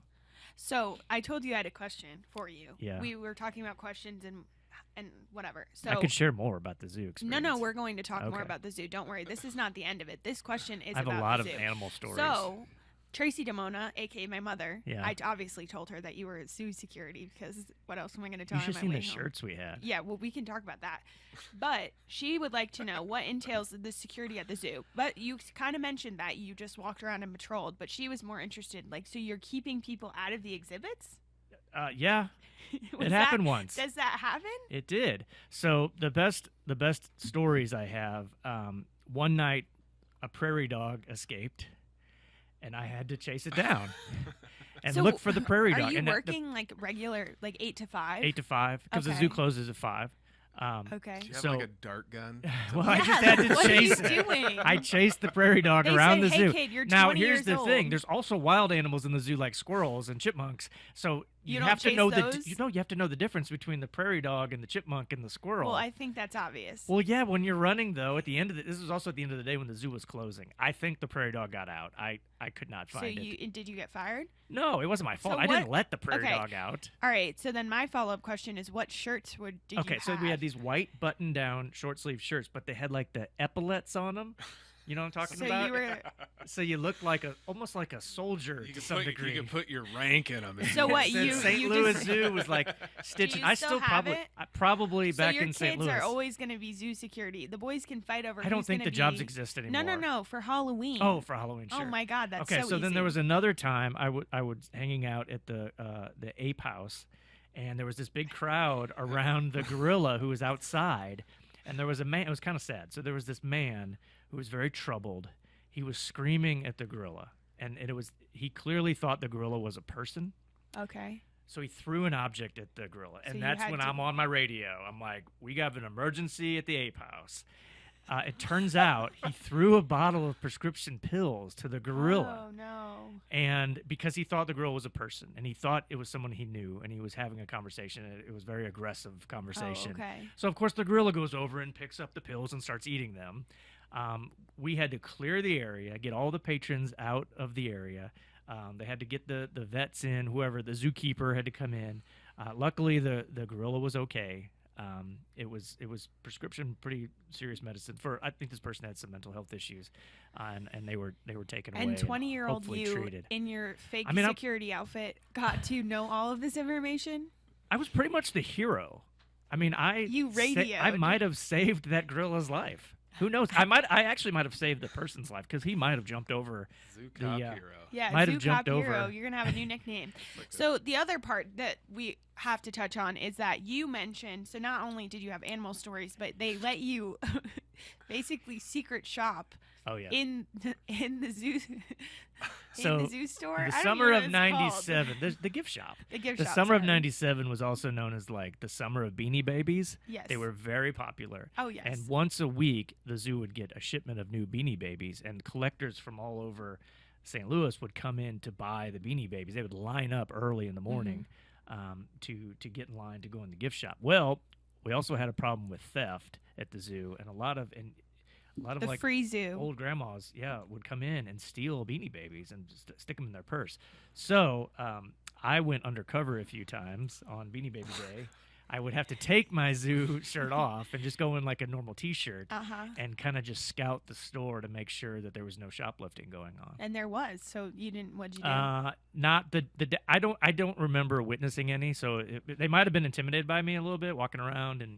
So I told you I had a question for you. Yeah. We were talking about questions and whatever. So I could share more about the zoo experience. No, we're going to talk more about the zoo. Don't worry. This is not the end of it. This question is about the zoo. I have a lot of animal stories. So Tracy DeMona, a.k.a. my mother, yeah. I obviously told her that you were zoo security because what else am I going to tell her? You should have seen the shirts we had. Yeah, well, we can talk about that. But she would like to know what entails the security at the zoo. But you kind of mentioned that you just walked around and patrolled, but she was more interested. Like, so you're keeping people out of the exhibits? Yeah. It happened once. Does that happen? It did. So the best stories I have, one night a prairie dog escaped, and I had to chase it down and look for the prairie dog. Are you working like regular, like 8 to 5? 8 to 5, because the zoo closes at 5. Okay. Do you have like a dart gun? Well, I just had to chase it. What are you doing? I chased the prairie dog around the zoo. Kid, you're now, 20 here's years the old. thing: there's also wild animals in the zoo, like squirrels and chipmunks. So you don't have to chase know those? you have to know the difference between the prairie dog and the chipmunk and the squirrel. Well, I think that's obvious. Well, yeah. When you're running, though, at the end of this was also at the end of the day when the zoo was closing. I think the prairie dog got out. I could not find it. Did you get fired? No, it wasn't my fault. So I didn't let the prairie okay. dog out. All right. So then my follow-up question is, what shirts did you have? Okay, so we had these white button-down short-sleeve shirts, but they had like the epaulets on them. You know what I'm talking about? So you looked like almost like a soldier to some degree. You could put your rank in them. So what St. Louis Zoo was like stitching. I still have it? Probably back in St. Louis. So your kids are always going to be zoo security. The boys can fight over. I don't think the jobs exist anymore. No. For Halloween. Oh, for Halloween. Sure. Oh my God, that's okay. so So easy. then there was another time I was hanging out at the ape house, and there was this big crowd around the gorilla who was outside, and there was a man. It was kind of sad. So there was this man who was very troubled. He was screaming at the gorilla, and he clearly thought the gorilla was a person. Okay. So he threw an object at the gorilla, and that's when I'm on my radio. I'm like, we got an emergency at the ape house. It turns out he threw a bottle of prescription pills to the gorilla. Oh, no. And because he thought the gorilla was a person, and he thought it was someone he knew, and he was having a conversation, and it was a very aggressive conversation. Oh, okay. So, of course, the gorilla goes over and picks up the pills and starts eating them. We had to clear the area, get all the patrons out of the area. They had to get the vets in, whoever, the zookeeper had to come in. Luckily, the gorilla was okay. It was prescription, pretty serious medicine for. I think this person had some mental health issues, and they were taken away. And 20-year-old you treated. in your fake security outfit got to know all of this information. I was pretty much the hero. I mean, I might have saved that gorilla's life. Who knows? I actually might have saved the person's life because he might have jumped over. Zoo Cop Hero. Yeah, might Zoo have jumped Cop over. Hero. You're gonna have a new nickname. So the other part that we have to touch on is that you mentioned. So not only did you have animal stories, but they let you basically secret shop. Oh yeah. In the zoo. So in the zoo store. The summer of '97, the gift shop. The summer of '97 was also known as like the summer of Beanie Babies. Yes. They were very popular. Oh yes. And once a week, the zoo would get a shipment of new Beanie Babies, and collectors from all over St. Louis would come in to buy the Beanie Babies. They would line up early in the morning to get in line to go in the gift shop. Well, we also had a problem with theft at the zoo, and a lot of the like free zoo old grandmas, would come in and steal Beanie Babies and stick them in their purse. So I went undercover a few times on Beanie Baby Day. I would have to take my zoo shirt off and just go in like a normal T-shirt and kind of just scout the store to make sure that there was no shoplifting going on. And there was. So you didn't. What'd you do? Not I don't remember witnessing any. So they might have been intimidated by me a little bit, walking around and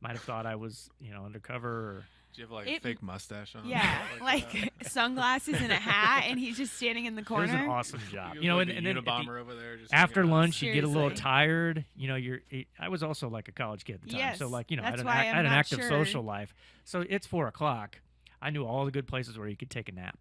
might have thought I was, undercover. Or, do you have fake mustache on? Yeah, like sunglasses and a hat, and he's just standing in the corner. It was an awesome job. And then Unabomber over there. Just after lunch, you get a little Seriously. tired. I was also like a college kid at the time, Yes, so like I that's had why I'm an not active sure. social life. So it's 4:00. I knew all the good places where you could take a nap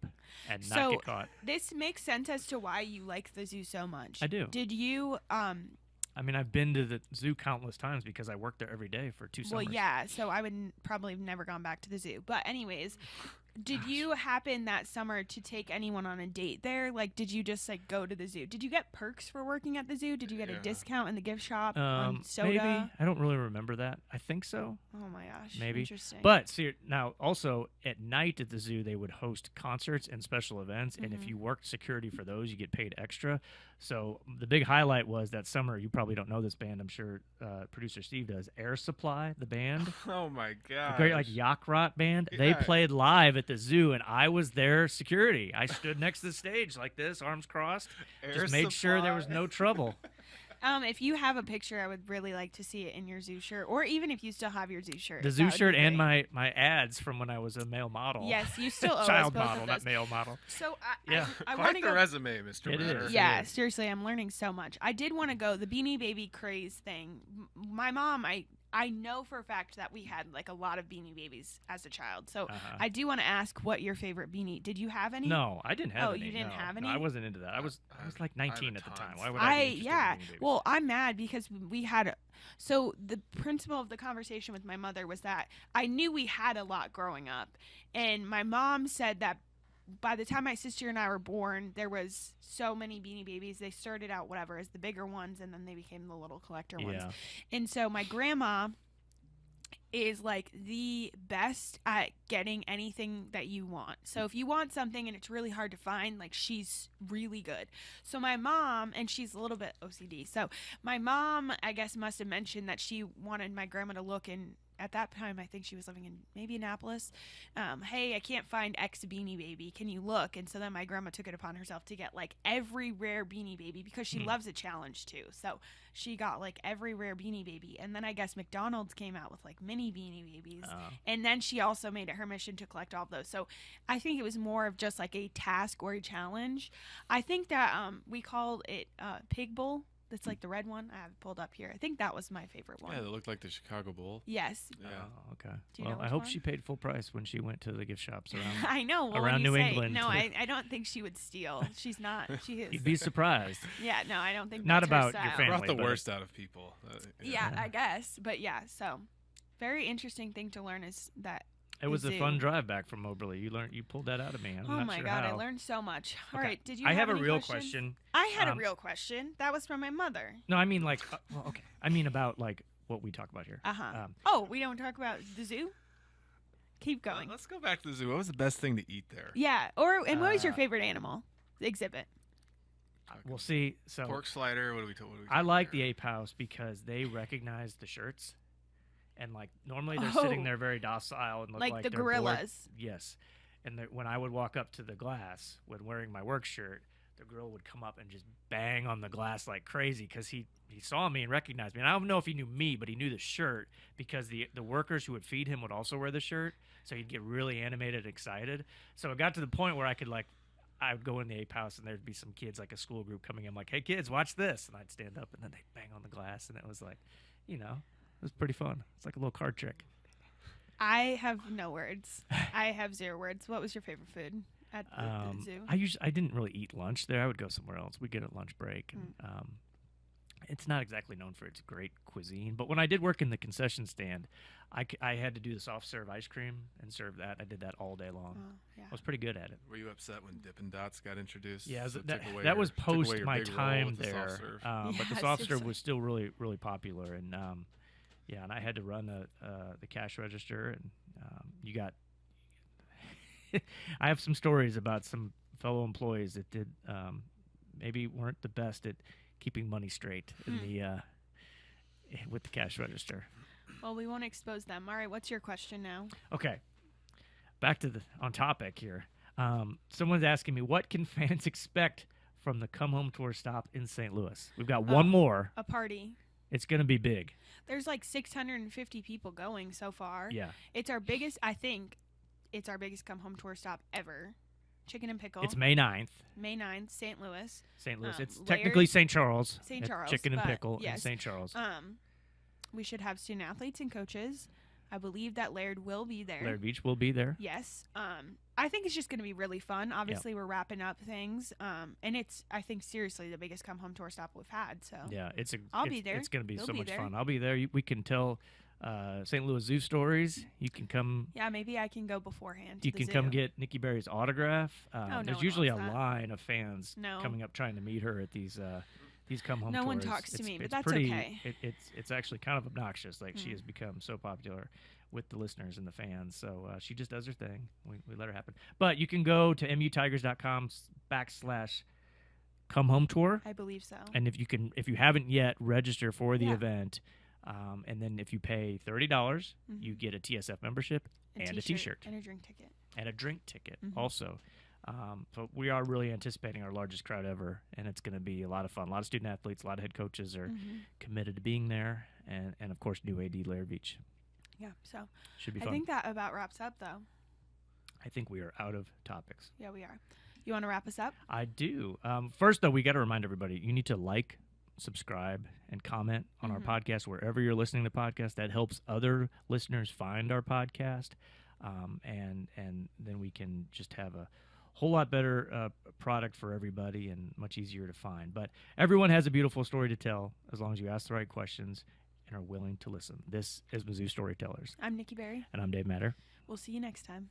and not get caught. This makes sense as to why you like the zoo so much. I do. Did you I've been to the zoo countless times because I worked there every day for 2 summers. Well, yeah, so I would probably have never gone back to the zoo. But anyways, did you happen that summer to take anyone on a date there? Like, did you just go to the zoo? Did you get perks for working at the zoo? Did you get a discount in the gift shop on soda? Maybe. I don't really remember that. I think so. Oh my gosh. Maybe. Interesting. But see, now also at night at the zoo, they would host concerts and special events. And if you worked security for those, you get paid extra. So the big highlight was that summer, you probably don't know this band, I'm sure producer Steve does, Air Supply, the band. Oh my god. The great yacht rock band. Yeah. They played live at the zoo, and I was their security. I stood next to the stage like this, arms crossed. Just made sure there was no trouble. If you have a picture, I would really like to see it in your zoo shirt, or even if you still have your zoo shirt. The zoo shirt and my ads from when I was a male model. Yes, you still owe us child both model, of not those. male model. So I Quite want to the go. resume, Mr. It Matter. is. Yeah, seriously, I'm learning so much. I did want to go the Beanie Baby craze thing. My mom, I know for a fact that we had a lot of Beanie Babies as a child. So I do want to ask what your favorite beanie. Did you have any? No, I didn't have Oh, any. you didn't have No, any? I wasn't into that. I was like 19 at the time. tons. Why would I be interested in Beanie Babies? Well, I'm mad because we had. So the principle of the conversation with my mother was that I knew we had a lot growing up, and my mom said that by the time my sister and I were born, there was so many Beanie Babies. They started out whatever as the bigger ones, and then they became the little collector ones. Yeah. And so my grandma is the best at getting anything that you want. So if you want something and it's really hard to find, she's really good. So my mom, and she's a little bit OCD. So my mom, I guess, must have mentioned that she wanted my grandma to look in. At that time, I think she was living in maybe Annapolis. Hey, I can't find X Beanie Baby. Can you look? And so then my grandma took it upon herself to get every rare Beanie Baby because she loves a challenge too. So she got every rare Beanie Baby. And then I guess McDonald's came out with mini Beanie Babies. And then she also made it her mission to collect all of those. So I think it was more of just a task or a challenge. I think that we called it Pig Bowl. That's the red one I have it pulled up here. I think that was my favorite one. Yeah, they looked like the Chicago Bull. Yes. Yeah. Oh, okay. Do you know Well, I which hope one? she paid full price when she went to the gift shops around. I know. Well, around when you New say, England. No, I don't think she would steal. She's not. She is. You'd be surprised. Yeah, no, I don't think Not that's her about your style. family. Brought the but- worst out of people. Yeah, I guess. But yeah, so very interesting thing to learn is that It was the a fun zoo. drive back from Moberly. You pulled that out of me. I'm oh not my sure god, how. I learned so much. All Okay. right, did you? I have a any real questions? question. I had a real question. That was from my mother. No, I mean okay. I mean about what we talk about here. Oh, we don't talk about the zoo. Keep going. Let's go back to the zoo. What was the best thing to eat there? Yeah, and what was your favorite animal? Exhibit. We'll see. So Pork slider. What do we talk? I like the Ape House because they recognize the shirts, and normally they're sitting there very docile and look like the they're bored. gorillas. Yes, and when I would walk up to the glass when wearing my work shirt, the girl would come up and just bang on the glass like crazy because he saw me and recognized me. And I don't know if he knew me, but he knew the shirt because the workers who would feed him would also wear the shirt, so he'd get really animated, and excited. So it got to the point where I could I would go in the Ape House and there'd be some kids, a school group coming in, hey kids, watch this, and I'd stand up and then they'd bang on the glass, and it was it was pretty fun. It's like a little card trick. I have no words. I have 0 words. What was your favorite food at the zoo? I didn't really eat lunch there. I would go somewhere else. We'd get a lunch break. And, it's not exactly known for its great cuisine, but when I did work in the concession stand, I had to do the soft serve ice cream and serve that. I did that all day long. Oh, yeah. I was pretty good at it. Were you upset when Dippin' Dots got introduced? Yeah, So it that, took away that your- was took away post your my big role time with the soft there. serve? But the Yeah, soft serve seriously. was still really, really popular. And and I had to run the cash register. And you got I have some stories about some fellow employees that did maybe weren't the best at keeping money straight in the with the cash register. Well, we won't expose them. All right, what's your question now? Okay, back to on topic here. Someone's asking me, what can fans expect from the Come Home Tour stop in St. Louis? We've got one more. A party. It's going to be big. There's like 650 people going so far. Yeah. It's our biggest, I think, it's our biggest come home tour stop ever. Chicken and Pickle. It's May 9th. May 9th, St. Louis. St. Louis. It's Laird, technically St. Charles. St. Charles. Chicken and Pickle yes. in St. Charles. We should have student athletes and coaches. I believe that Laird will be there. Laird Beach will be there. Yes. I think it's just going to be really fun. Obviously, we're wrapping up things. And it's, I think, seriously, the biggest come home tour stop we've had. So yeah, I'll be there. It's going to be You'll so be much there. fun. I'll be there. We can tell St. Louis Zoo stories. You can come. Yeah, maybe I can go beforehand. You can come get Nikki Berry's autograph. No There's one usually a wants that. line of fans No. coming up trying to meet her at these come home No tours. one talks to me, but it's that's pretty, okay. It's actually kind of obnoxious. Like she has become so popular with the listeners and the fans. So she just does her thing. We let her happen. But you can go to mutigers.com/come home tour. I believe so. And if you haven't yet, register for the event. And then if you pay $30, you get a TSF membership and a T-shirt. And a drink ticket. And a drink ticket also. So we are really anticipating our largest crowd ever, and it's going to be a lot of fun. A lot of student athletes, a lot of head coaches are committed to being there, and of course, new AD Laird Beach. Yeah, so Should be fun. I think that about wraps up, though. I think we are out of topics. Yeah, we are. You want to wrap us up? I do. First, though, we got to remind everybody, you need to like, subscribe, and comment on our podcast wherever you're listening to podcasts. That helps other listeners find our podcast, and then we can just have a whole lot better product for everybody and much easier to find. But everyone has a beautiful story to tell as long as you ask the right questions and are willing to listen. This is Mizzou Storytellers. I'm Nikki Berry. And I'm Dave Matter. We'll see you next time.